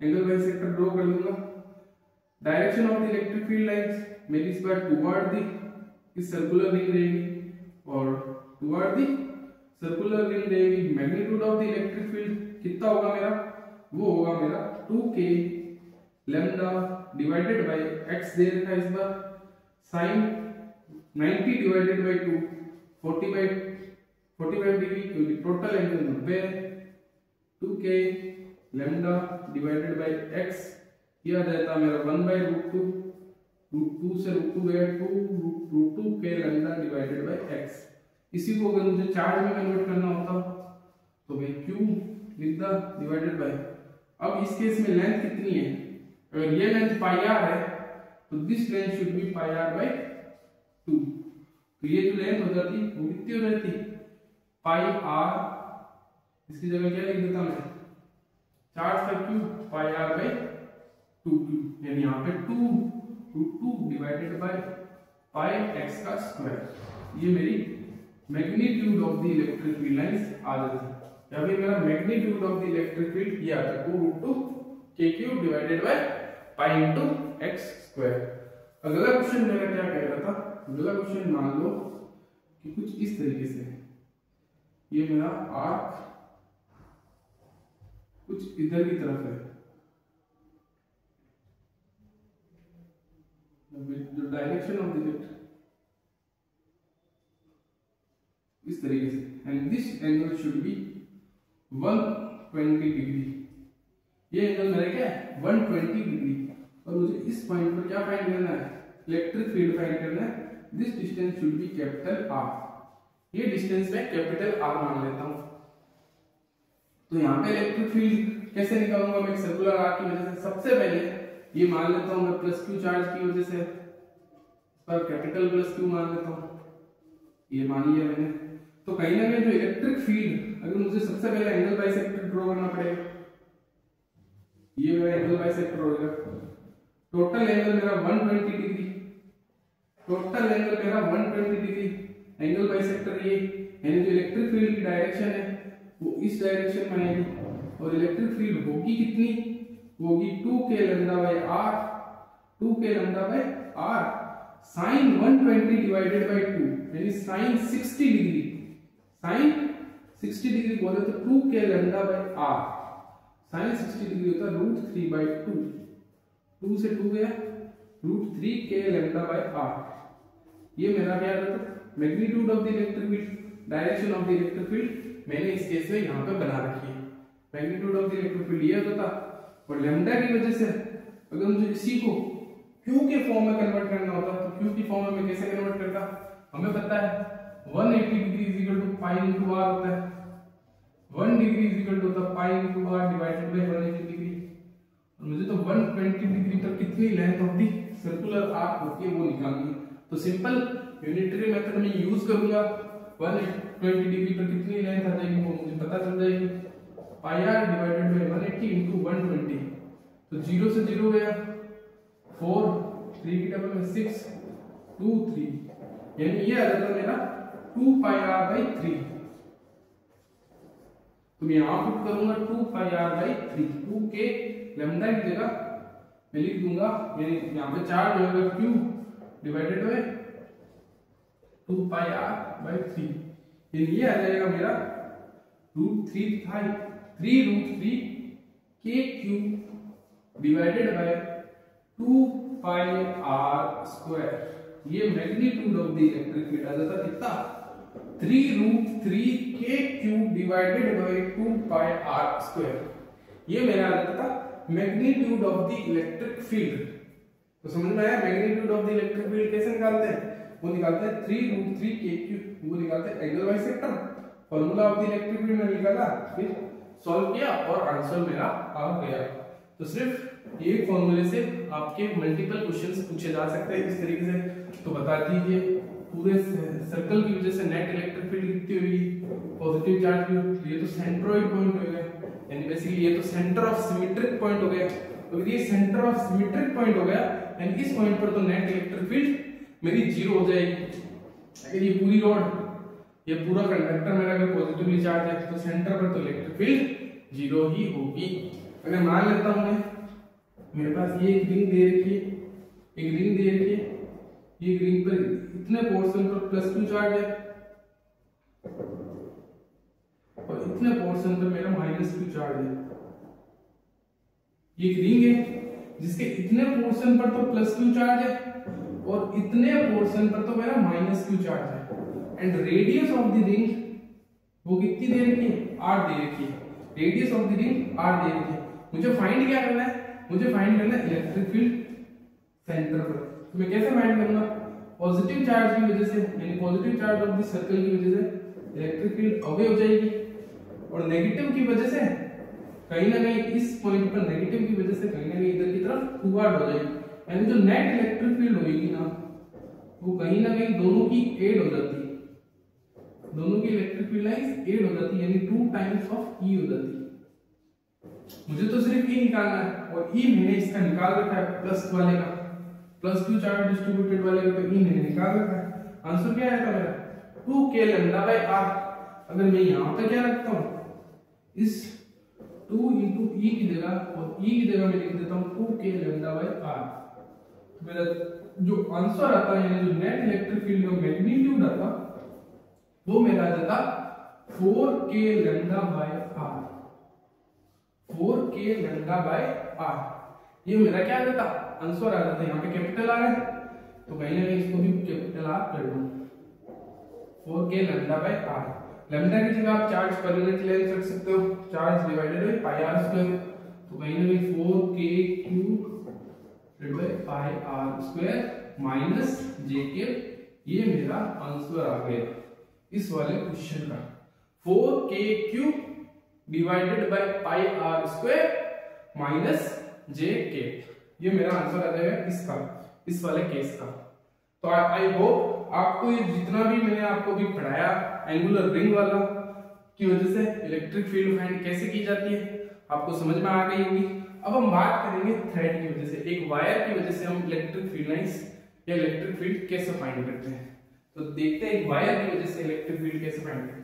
एंगल बाइसेक्टर ड्रॉ कर लूंगा। Direction of the electric field lines मेरी इस बार टुवर्ड द इस सर्कुलर रिंग रहेगी, और टुवर्ड द सर्कुलर रिंग रहेगी। Magnitude of the electric field कितना होगा मेरा, वो होगा मेरा 2k lambda divided by x दे रखा है इस बार, sin 90 डिवाइडेड बाय 2 45 डिग्री, क्योंकि टोटल एंगल 90 है, 2k lambda divided by x, ये आ जाता मेरा 1/√2, √2 से √2 गया 2√2k lambda divided by x। इसी को अगर मुझे चार्ज में कन्वर्ट करना होता तो मैं q लिखता डिवाइडेड बाय, अब इस केस में लेंथ कितनी है, अगर ये लेंथ पाई r है तो this length should be pi r by 2, तो ये जो लेंथ हो जाती वो कितनी हो जाती, पाई r, इसकी जगह क्या लिख देता मैं, चार्ज का q पाई r बाय 2q, यानी यहाँ पे 2√2 डिवाइडेड बाय पाई x का स्क्वायर। ये मेरी magnitude of the electric field lines आ जाती है, या फिर मेरा magnitude of the electric field ये आता है 2√2 kq divided by pi into x square. अगला क्वेश्चन मेरा क्या कह रहा था, अगला क्वेश्चन मान लो कि कुछ इस तरीके से, ये मेरा आर्क कुछ इधर की तरफ है, जो डायरेक्शन ऑफ द इस तरीके से, and this angle should be 120 degree, ये एंगल मेरा क्या है 120 डिग्री, और मुझे इस पॉइंट पर क्या फाइंड करना है, इलेक्ट्रिक फील्ड फाइंड करना है। This distance should be capital R, ये डिस्टेंस मैं कैपिटल R मान लेता हूं। तो यहाँ पे इलेक्ट्रिक फील्ड कैसे निकालूंगा मैं, सर्कुलर आर्क की वजह से सबसे पहले ये मान लेता हूं मैं प्लस q चार्ज की वजह से, इस पर कैपिटल प्लस q मान लेता हूं, ये मान लिया मैंने। तो कहीं ना कहीं जो इलेक्ट्रिक फील्ड, अगर मुझे सबसे पहले एंगल बाइसेक्टर ड्रॉ करना पड़ेगा, ये मेरा एंगल बाइसेक्टर होगा, टोटल एंगल मेरा 120 डिग्री, टोटल एंगल मेरा 120 डिग्री, एंगल बाइसेक्टर ये, यानी जो इलेक्ट्रिक फील्ड की डायरेक्शन है वो इस डायरेक्शन में आएगी और इलेक्ट्रिक फील्ड होगी कितनी, वो होगी 2k lambda by r, 2k lambda by r sin 120 divided by 2 यानी sin 60 डिग्री, sin 60 डिग्री बोले तो 2k lambda by r, sin 60 degree होता है √3/2, 2 से 2 गया √3k लैम्डा बाय r। ये मेरा क्या रहता है magnitude of the electric field, direction of the electric field मैंने इस केस में यहाँ पे बना रखी है। Magnitude of the electric field ये होता और लैम्डा की वजह से अगर मुझे इसी को Q के फॉर्म में कन्वर्ट करना होता तो Q की फॉर्म में मैं कैसे कन्वर्ट करता, हमें पता है 180 degree is equal to pi into r होता है, 1 डिग्री इज इक्वल टू होता है पाई into r divided by 180 degree, और मुझे तो 120 डिग्री पर कितनी length of the circular arc होती है वो निकालनी है। तो सिंपल यूनिटरी मेथड में यूज करूंगा, 120 डिग्री पर कितनी लेंथ आ जाएगी वो मुझे पता चल जाएगी, पाई r डिवाइडेड बाय 180 इनटू 120, तो 0 से 0 गया 4, 3 की डबल में 6, 2, 3, यानी ये आ जाता मेरा 2 पाई r बाई 3। तो मैं यहां पुट करूंगा 2 पाई r बाई 3, 2 के लैम्डा की जगह मैं लिख दूंगा, यानी यहां पे चार्ज होगा q divided by 2 pi r by 3, यानी ये आ जाएगा मेरा √3 k cube divided by 2 pi r square. ये magnitude of the electric field आ जाता कितना, 3√3 k cube divided by 2 pi r square. ये मेरा आ जाता magnitude of the electric field. तो समझ में आया magnitude of the electric field कैसे निकालते हैं, वो निकालते हैं 3√3 k क्यूब, वो निकालते हैं angle bisector, formula of the electric field में निकाला, फिर सॉल्व किया और आंसर मेरा आ गया। तो सिर्फ एक फॉर्मूले से आपके मल्टीपल क्वेश्चंस पूछे जा सकते हैं इस तरीके से। तो बता दीजिए पूरे सर्कल की वजह से नेट इलेक्ट्रिक फील्ड कितनी होगी, पॉजिटिव चार्ज की, ये तो सेंट्रोइड पॉइंट हो गया, यानी बेसिकली ये तो सेंटर ऑफ सिमेट्रिक पॉइंट हो गया। तो ये सेंटर ऑफ सिमेट्रिक पॉइंट हो गया, एंड इस पॉइंट पर तो नेट इलेक्ट्रिक फील्ड मेरी 0 हो जाएगी। अगर ये पूरी रॉड, ये पूरा कंडक्टर मेरा अगर पॉजिटिवली चार्ज है तो सेंटर पर तो इलेक्ट्रिक फील्ड 0 ही होगी। अगर मान लेता हूं मैं, मेरे पास ये एक रिंग दे रखी है, एक रिंग दे रखी है, ये रिंग पर इतने पोर्शन पर +2 चार्ज है और इतने पोर्शन पर मेरा -2 चार्ज है। ये एक रिंग है जिसके इतने पोर्शन पर तो +2 चार्ज है और इतने पोर्शन पर तो मेरा -2 चार्ज है, and radius of the ring वो कितनी दे रखी है, r दे रखी है। Radius of the ring r दे रखी है। मुझे फाइंड क्या करना है, मुझे फाइंड करना है इलेक्ट्रिक फील्ड सेंटर पर। तो मैं कैसे फाइंड करूंगा, पॉजिटिव चार्ज की वजह से, यानी positive charge of the circle की वजह से इलेक्ट्रिक फील्ड अवे हो जाएगी, और नेगेटिव की वजह से कहीं ना कहीं इस पॉइंट पर नेगेटिव की वजह से कहीं ना कहीं इधर की तरफ फुगार्ड हो जाएगी, यानी जो नेट इलेक्ट्रिक फील्ड होगी ना वो कहीं ना कहीं दोनों की एड हो जाती है, दोनों की इलेक्ट्रिक फील्ड लाइंस एड हो जाती है, यानी 2 टाइम्स ऑफ E हो जाती है। मुझे तो सिर्फ E निकालना है, और E मैंने इसका निकाल रखा है प्लस वाले का, +2 चार्ज डिस्ट्रीब्यूटेड वाले का, तो E मैंने निकाल रखा है। आंसर क्या आएगा मेरा 2k लैम्डा बाय r। अगर मैं यहाँ पे क्या रखता हूँ, इस 2 into E की जगह, और E की जगह मैं लिख देता हूँ 2k लैम्डा बाय r, तो मेरा जो आंसर आता है, यानी जो नेट इलेक्ट्रिक फील्ड का मैग्नीट्यूड आता वो मेरा आ जाता 4k lambda by r, 4k lambda by r। ये मेरा क्या आ जाता, आंसर आ जाता है। यहाँ पे कैपिटल R है तो कहीं ना कहीं इसको भी कैपिटल R कर दूं, 4k lambda by r। Lambda की जगह आप चार्ज पर यूनिट लेंथ रख सकते हो, charge divided by pi r square, तो कहीं ना कहीं 4k cube divided by pi r square minus jk। ये मेरा आंसर आ गया इस वाले क्वेश्चन का, 4k cube divided by pi r square minus jk। ये मेरा आंसर आ जाएगा इसका, इस वाले केस का। तो आई होप आपको ये जितना भी मैंने आपको भी पढ़ाया एंगुलर रिंग वाला की वजह से इलेक्ट्रिक फील्ड फाइंड कैसे की जाती है आपको समझ में आ गई होगी। अब हम बात करेंगे थ्रेड की वजह से, एक वायर की वजह से हम इलेक्ट्रिक फील्ड लाइंस या इलेक्ट्रिक फील्ड कैसे फाइंड करते हैं। तो देखते हैं एक वायर की वजह से इलेक्ट्रिक फील्ड कैसे फाइंड करें।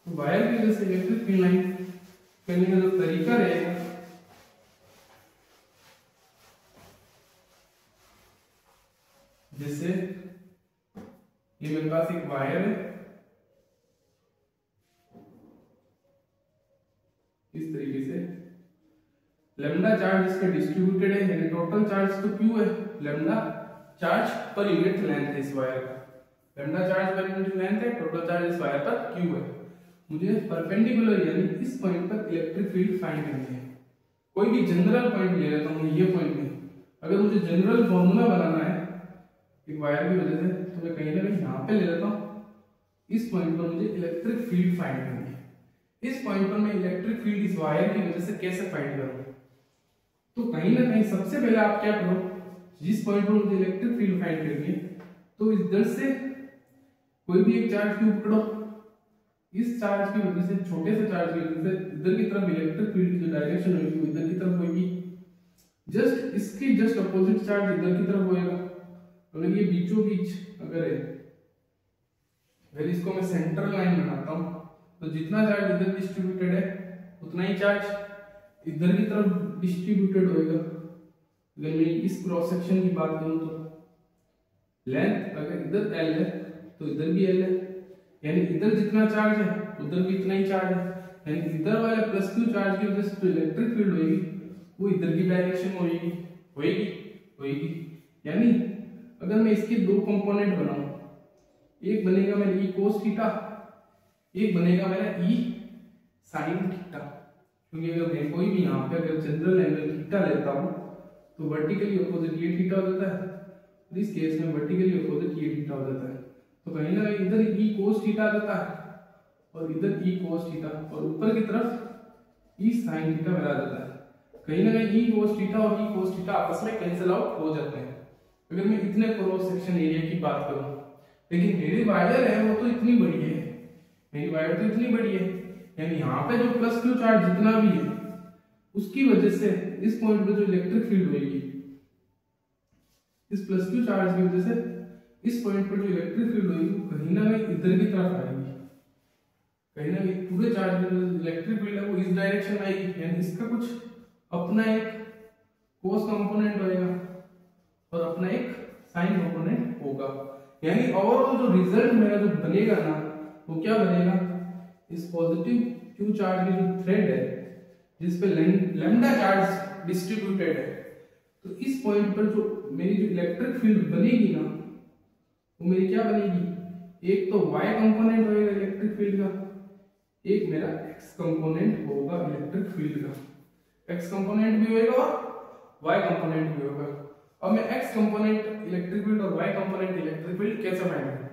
तो वायर की वजह से इलेक्ट्रिक फील्ड लाइन करने का जो तरीका रहेगा, जैसे ये मेरे पास एक वायर है, इस तरीके से लैम्डा चार्ज इसका डिस्ट्रीब्यूटेड है, यानी टोटल चार्ज तो Q है, lambda charge per unit length है इस वायर का, lambda charge per unit length है, टोटल चार्ज इस वायर पर Q है। मुझे परपेंडिकुलर यानी इस पॉइंट पर इलेक्ट्रिक फील्ड फाइंड करनी है। कोई भी जनरल पॉइंट ले लेता हूँ, ये पॉइंट में अगर मुझे जनरल फॉर्मूला बनाना है एक वायर की वजह से, तो मैं कहीं ना कहीं यहाँ पे ले लेता हूँ, इस पॉइंट पर मुझे इलेक्ट्रिक फील्ड फाइंड करनी है। इस पॉइंट पर मैं इलेक्ट्रिक फील्ड इस वायर की वजह से कैसे फाइंड करूँ, तो कहीं ना कहीं सबसे पहले आप क्या करो, जिस पॉइंट पर मुझे इलेक्ट्रिक फील्ड फाइंड करनी है, तो इधर से कोई भी एक चार्ज क्यू पकड़ो, इस चार्ज की वजह से, छोटे से चार्ज की वजह से इधर की तरफ इलेक्ट्रिक फील्ड की जो डायरेक्शन होगी वो इधर की तरफ होगी, जस्ट इसकी जस्ट अपोजिट चार्ज इधर की तरफ होएगा। अगर ये बीचों बीच अगर है, अगर इसको मैं सेंट्रल लाइन बनाता हूँ, तो जितना चार्ज इधर डिस्ट्रीब्यूटेड है उतना ही चार्ज इधर की तरफ डिस्ट्रीब्यूटेड होएगा। अगर मैं इस क्रॉस सेक्शन की बात करूं तो लेंथ अगर इधर L है तो इधर भी L है, यानी इधर जितना चार्ज है उधर भी इतना ही चार्ज है, यानी इधर वाले प्लस Q चार्ज की वजह से जो इलेक्ट्रिक फील्ड होगी वो इधर की डायरेक्शन में होगी होगी होगी। यानी अगर मैं इसके दो कंपोनेंट बनाऊं, एक बनेगा मेरा E cos थीटा, एक बनेगा मेरा E sin थीटा, क्योंकि अगर मैं कोई भी यहाँ पे अगर जनरल एंगल थीटा लेता हूँ तो वर्टिकली अपोजिट ये थीटा हो जाता है, और इस केस में वर्टिकली अपोजिट ये थीटा हो जाता है। तो कहीं ना कहीं इधर E cos थीटा आ जाता है और इधर E cos थीटा, और ऊपर की तरफ E sin थीटा मेरा आ जाता है। कहीं ना कहीं E cos थीटा और E cos थीटा आपस में कैंसिल आउट हो जाते हैं अगर मैं इतने क्रॉस सेक्शन एरिया की बात करूं। लेकिन मेरी वायर है वो तो इतनी बड़ी है, मेरी वायर तो इतनी बड़ी है, यानी यहाँ पे जो प्लस Q चार्ज जितना भी है उसकी वजह से इस पॉइंट पे जो इलेक्ट्रिक फील्ड होगी, इस प्लस Q चार्ज की वजह से इस पॉइंट पर जो इलेक्ट्रिक फील्ड होगी वो कहीं ना कहीं इधर की तरफ आएगी, कहीं ना कहीं पूरे चार्ज में जो इलेक्ट्रिक फील्ड है वो इस डायरेक्शन में आएगी, यानी इसका कुछ अपना एक कोस कंपोनेंट होएगा और अपना एक साइन कंपोनेंट होगा। यानी ओवरऑल जो रिजल्ट मेरा जो बनेगा ना वो क्या बनेगा, इस पॉजिटिव Q चार्ज की जो थ्रेड है जिसपे लैम्डा चार्ज डिस्ट्रीब्यूटेड है, तो इस पॉइंट पर जो मेरी जो इलेक्ट्रिक फील्ड बनेगी ना वो मेरी क्या बनेगी, एक तो y कंपोनेंट होएगा इलेक्ट्रिक फील्ड का, एक मेरा x कंपोनेंट होगा इलेक्ट्रिक फील्ड का, x कंपोनेंट भी होएगा और y कंपोनेंट भी होगा। अब मैं x कंपोनेंट इलेक्ट्रिक फील्ड और y कंपोनेंट इलेक्ट्रिक फील्ड कैसे फाइंड करूं,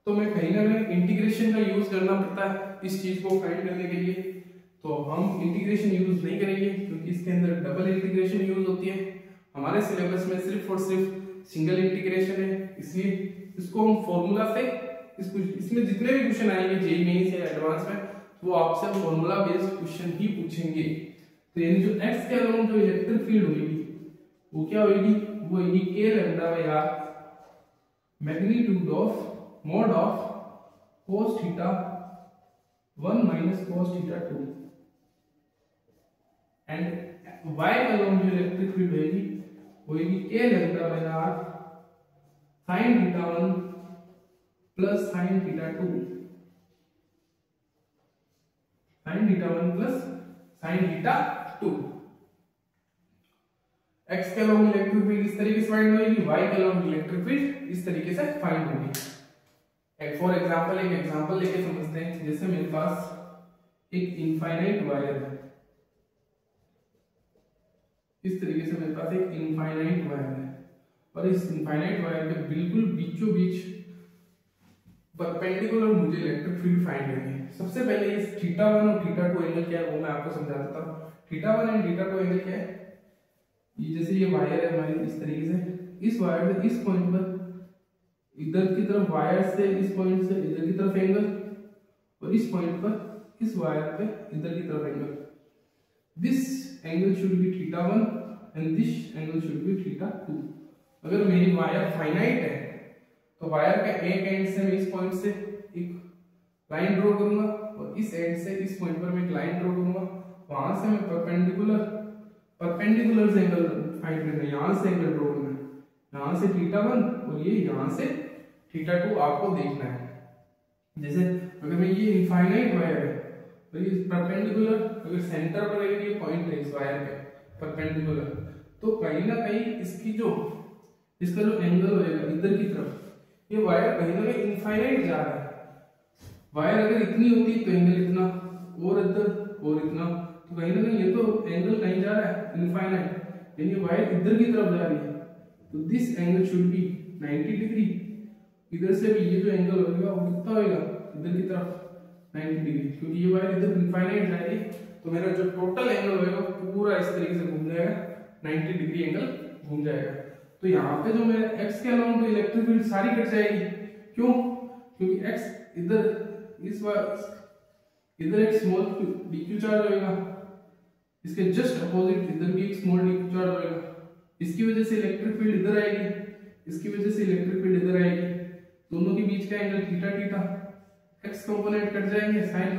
तो मैं कहीं ना कहीं इंटीग्रेशन का यूज करना पड़ता है इस चीज को फाइंड करने के लिए। तो हम इंटीग्रेशन यूज नहीं करेंगे क्योंकि इसके अंदर डबल इंटीग्रेशन यूज होती है, हमारे सिलेबस में सिर्फ और सिर्फ सिंगल इंटीग्रेशन है, इसलिए इसको हम फॉर्मूला से इसमें जितने भी क्वेश्चन आएंगे जेईई मेंस या एडवांस में वो आपसे फॉर्मूला बेस्ड क्वेश्चन ही पूछेंगे। तो यानी जो x के अलोंग जो इलेक्ट्रिक फील्ड होगी वो क्या होगी, वो होगी k lambda by r magnitude of mod of cos theta 1 minus cos theta 2 and y के अलोंग जो इलेक्ट्रिक फील्ड होगी वो होगी k lambda by r sin theta 1 plus sin theta 2, sin theta 1 plus sin theta 2। x के along electric field इस तरीके से find होगी, y के अलोंग इलेक्ट्रिक फील्ड इस तरीके से फाइंड होगी। एक फॉर एग्जांपल एक एग्जांपल लेके समझते हैं। जैसे मेरे पास एक इनफाइनाइट वायर है, इस तरीके से मेरे पास एक इनफाइनाइट वायर है और इस इनफाइनाइट वायर के बिल्कुल बीचों बीच परपेंडिकुलर मुझे इलेक्ट्रिक फील्ड फाइंड करनी है। सबसे पहले इस थीटा 1 और थीटा 2 एंगल क्या है वो मैं आपको समझा देता हूं। थीटा 1 एंड थीटा 2 एंगल क्या है, ये जैसे ये वायर है हमारी इस तरीके से, इस वायर से इस पॉइंट पर इधर की तरफ वायर से इस पॉइंट से इधर की तरफ एंगल, और इस पॉइंट पर इस वायर पे इधर की तरफ angle. This angle should be theta 1 and this angle should be theta 2। अगर मेरी वायर फाइनाइट है तो वायर का एक एंड से मैं इस पॉइंट से एक लाइन ड्रॉ करूंगा और इस एंड से इस पॉइंट पर मैं एक लाइन ड्रॉ करूंगा। वहां से मैं परपेंडिकुलर से एंगल फाइंड करना है, यहां से एंगल ड्रॉ करना है, यहां से θ1 और ये यहां से θ2 आपको देखना है। जैसे अगर मैं ये इनफाइनाइट वायर है तो ये परपेंडिकुलर, अगर सेंटर पर ये पॉइंट है इस वायर पे परपेंडिकुलर, तो कहीं ना कहीं इसका जो एंगल होएगा इधर की तरफ, ये वायर कहीं ना कहीं इनफाइनाइट जा रहा है। वायर अगर इतनी होती तो एंगल इतना और इधर और इतना, तो कहीं ना कहीं ये तो एंगल कहीं जा रहा है इनफाइनाइट, यानी वायर इधर की तरफ जा रही है। तो this angle should be 90 degree. इधर से भी ये जो एंगल होगा वो कितना होगा इधर की तरफ 90 डिग्री, क्योंकि ये वायर इधर इनफाइनाइट जाएगी। तो मेरा जो टोटल एंगल होगा पूरा इस तरीके से घूम जाएगा, 90 डिग्री एंगल घूम जाएगा। तो यहाँ पे जो मेरा x के अलाउंग तो इलेक्ट्रिक फील्ड सारी कट जाएगी। क्यों? क्योंकि x इधर एक स्मॉल dq चार्ज होगा, इसके जस्ट अपोजिट इधर भी एक स्मॉल dq चार्ज होगा। इसकी वजह से इलेक्ट्रिक फील्ड इधर आएगी, इसकी वजह से इलेक्ट्रिक फील्ड इधर आएगी। दोनों के बीच का angle theta, x component cut जाएंगे, साइन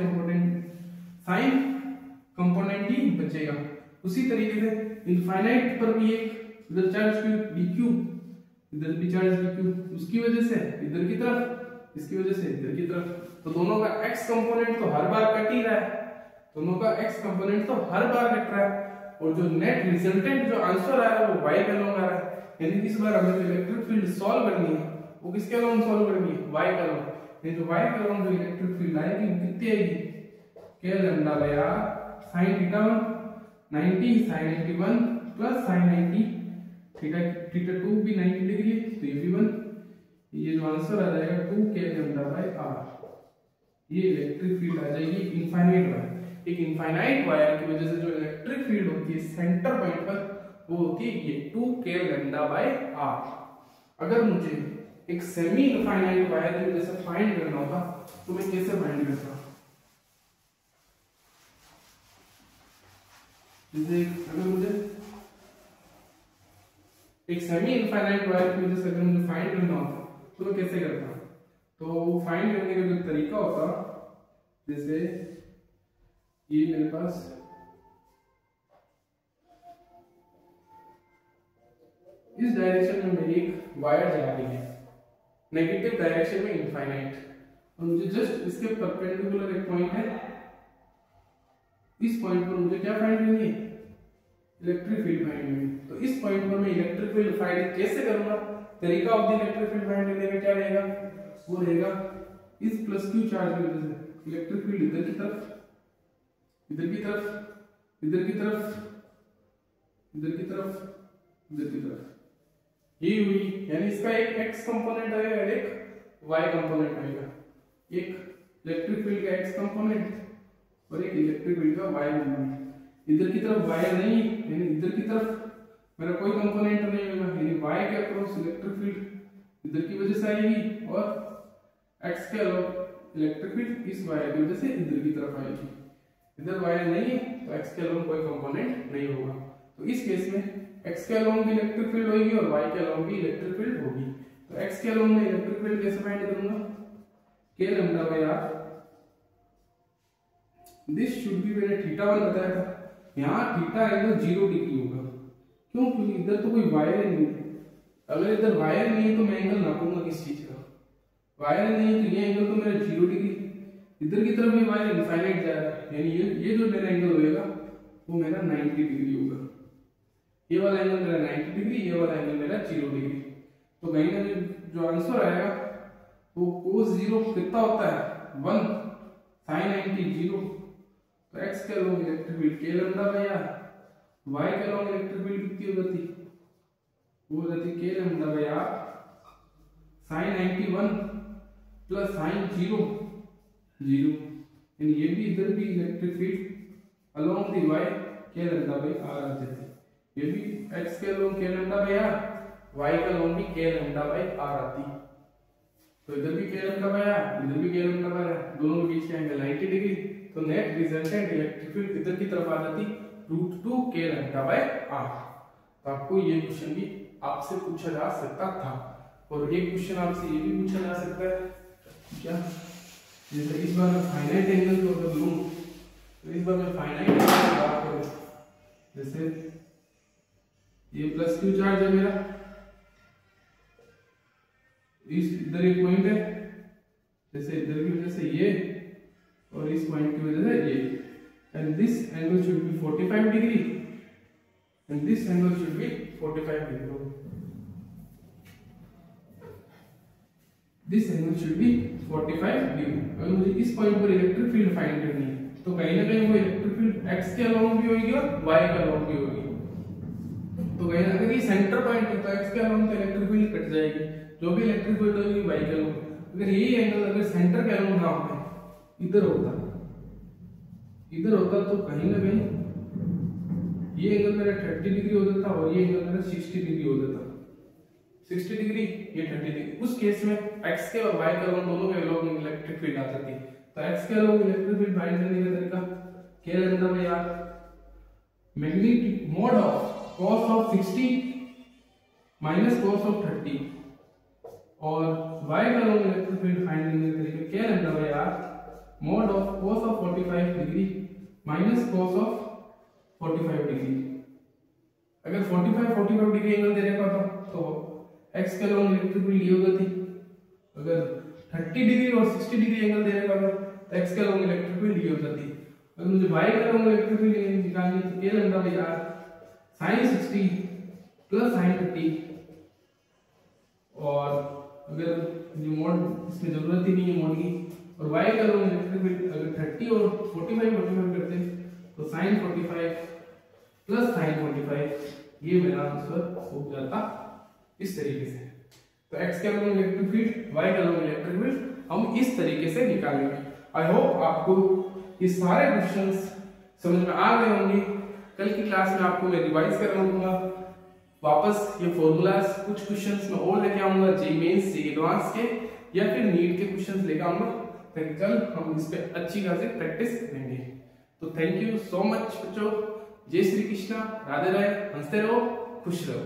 कंपोनेंट ही बचेगा। उसी तरीके से इनफाइनाइट पर भी एक इधर चार्ज dq, इधर भी चार्ज dq, उसकी वजह से इधर की तरफ, इसकी वजह से इधर की तरफ। तो दोनों का x कंपोनेंट तो हर बार कट ही रहा है, दोनों का x कंपोनेंट तो हर बार कट रहा है, और जो नेट रिजल्टेंट जो आंसर आ रहा है वो y के अलोंग आ रहा है। यानी कि इस बार हमें जो इलेक्ट्रिक फील्ड सॉल्व करनी है वो किसके अलोंग सॉल्व करनी है? y के अलोंग। ये जो y के अलोंग जो इलेक्ट्रिक फील्ड आएगी वो कितनी आएगी? k lambda by r sin θ1 90 sin 91 plus sin 90 θ2 भी 90 डिग्री, तो ये भी 1, ये जो आंसर आ जाएगा 2k लैम्डा बाय r। ये इलेक्ट्रिक फील्ड आ जाएगी इनफाइनाइट वायर। एक इनफाइनाइट वायर की वजह से जो इलेक्ट्रिक फील्ड होती है सेंटर पॉइंट पर वो होती है ये 2k लैम्डा बाय r। अगर मुझे एक सेमी इनफाइनाइट वायर की वजह से फाइंड करना होता तो मैं कैसे फाइंड करता? जैसे अगर मुझे एक सेमी इनफाइनाइट वायर की वजह से अगर मुझे फाइंड करना होता तो मैं कैसे करता? तो फाइंड करने का जो तरीका होता, जैसे ये मेरे पास इस डायरेक्शन में मेरी एक वायर जा रही है, नेगेटिव डायरेक्शन में इनफाइनाइट, और मुझे जस्ट इसके परपेंडिकुलर एक पॉइंट है, इस पॉइंट पर मुझे क्या फाइंड करनी है? इलेक्ट्रिक फील्ड फाइंड करनी है। तो इस पॉइंट पर मैं इलेक्ट्रिक फील्ड फाइंड कैसे करूंगा? तरीका of the electric field find करने का क्या रहेगा? वो रहेगा इस प्लस q चार्ज की वजह से इलेक्ट्रिक फील्ड इधर की तरफ, इधर की तरफ, इधर की तरफ, इधर की तरफ, इधर की तरफ, ये हुई। यानी इसका एक x कंपोनेंट आएगा, एक y कंपोनेंट आएगा, एक इलेक्ट्रिक फील्ड का x कंपोनेंट और एक इलेक्ट्रिक फील्ड का y कंपोनेंट। इधर की तरफ वायर नहीं, यानी इधर की तरफ मेरा कोई कंपोनेंट नहीं होगा, यानी y के अक्रॉस इलेक्ट्रिक फील्ड इधर की वजह से आएगी और x के अलोंग इलेक्ट्रिक फील्ड इस वायर की वजह से इधर की तरफ आएगी। इधर वायर नहीं है तो x के अलोंग कोई कंपोनेंट नहीं होगा। तो इस केस में x के अलोंग भी इलेक्ट्रिक फील्ड होगी और y के अलोंग भी इलेक्ट्रिक फील्ड होगी। तो x के अलोंग में इलेक्ट्रिक फील्ड कैसे फाइंड करूंगा? k lambda by r, this should be, मैंने θ1 बताया था, यहाँ थीटा एंगल 0 डिग्री होगा। क्यों? क्योंकि इधर तो कोई वायर नहीं है। अगर इधर वायर नहीं है तो मैं एंगल नापूंगा किस चीज का? वायर नहीं है तो ये एंगल तो मेरा 0 डिग्री, इधर की तरफ ये वायर इनफाइनाइट जा रहा है, यानी ये जो मेरा एंगल होएगा वो मेरा 90 डिग्री होगा। ये वाला एंगल मेरा 90 डिग्री, ये वाला एंगल मेरा 0 डिग्री। तो कहीं ना जो आंसर आएगा वो cos 0 कितना होता है? 1 sin 90 0। तो x के along electric field k lambda by r, y के अलोंग इलेक्ट्रिक फील्ड कितनी हो जाती? वो हो जाती k lambda by r sin 91 plus sin 0 0। यानी ये भी इधर भी electric field along the y k lambda by r आ जाती है। ये भी x के along k lambda by r, y के अलोंग भी k लैम्डा बाय r आती। तो इधर भी k लैम्डा बाय r, इधर भी k लैम्डा बाय r, दोनों के बीच का एंगल 90 डिग्री। तो नेट रिजल्टेंट इलेक्ट्रिक फील्ड इधर की तरफ आ जाती √2 k लैम्डा बाय r। तो आपको ये क्वेश्चन भी आपसे पूछा जा सकता था। और एक क्वेश्चन आपसे ये भी पूछा जा सकता है क्या, जैसे इस बार मैं फाइनाइट एंगल को अगर लूं तो इस बार मैं फाइनाइट एंगल की बात करूं, जैसे ये प्लस क्यू चार्ज है मेरा, इस इधर एक पॉइंट है, जैसे इधर की वजह से ये और इस पॉइंट की वजह से ये, and this angle should be 45 degree and this angle should be 45 degree, this angle should be 45 degree. अगर मुझे इस पॉइंट पर इलेक्ट्रिक फील्ड फाइंड करनी है तो कहीं ना कहीं वो इलेक्ट्रिक फील्ड x के अलोंग भी होगी और y के अलोंग भी होगी, तो कहीं अगर ये सेंटर पॉइंट है तो x के अलोंग तो इलेक्ट्रिक फील्ड कट जाएगी, जो भी इलेक्ट्रिक फील्ड होगी y के अलोंग। अगर यही एंगल अगर सेंटर के अलोंग ना होता इधर होता तो कहीं ना कहीं ये एंगल मेरा 30 डिग्री हो जाता और ये एंगल मेरा 60 डिग्री हो जाता, 60 डिग्री ये 30 डिग्री। उस केस में x के और y के अलोंग दोनों के अलोंग इलेक्ट्रिक फील्ड आ जाती है। तो x के अलोंग इलेक्ट्रिक फील्ड फाइंड करने का तरीका क्या रहता है यार, magnitude mode of cos of 60 minus cos of 30, और y के अलोंग इलेक्ट्रिक फील्ड फाइंड करने का तरीका क्या रहता है यार, mode of cos of 45 degree minus cos of 45 degree. अगर 45 डिग्री एंगल दे रखा था तो x के अलोंग इलेक्ट्रिक फील्ड ये हो जाती, अगर 30 डिग्री और 60 डिग्री एंगल दे रखा था तो x के अलोंग इलेक्ट्रिक फील्ड ये हो जाती। अगर मुझे y के अलोंग इलेक्ट्रिक फील्ड निकालनी है तो ये लंबा है यार sin 60 प्लस sin 30, और अगर ये मोड इसमें जरूरत ही नहीं है मोड की, और y का अलोंग इलेक्ट्रिक फील्ड अगर 30 और 45 करते तो sin 45 प्लस sin 45, ये मेरा आंसर हो जाता इस तरीके से। तो x के अलोंग इलेक्ट्रिक फील्ड, y के अलोंग इलेक्ट्रिक फील्ड हम इस तरीके से निकालेंगे। आई होप आपको ये सारे क्वेश्चंस समझ में आ गए होंगे। कल की क्लास में आपको मैं रिवाइज करवाऊंगा वापस ये फॉर्मूलाज, कुछ क्वेश्चंस में और लेके आऊंगा जेईई मेंस से एडवांस के या फिर नीट के क्वेश्चंस लेके आऊंगा, ताकि कल हम इस पे अच्छी खासी प्रैक्टिस करेंगे। तो थैंक यू सो मच बच्चों, जय श्री कृष्णा, राधे राधे, हंसते रहो, खुश रहो।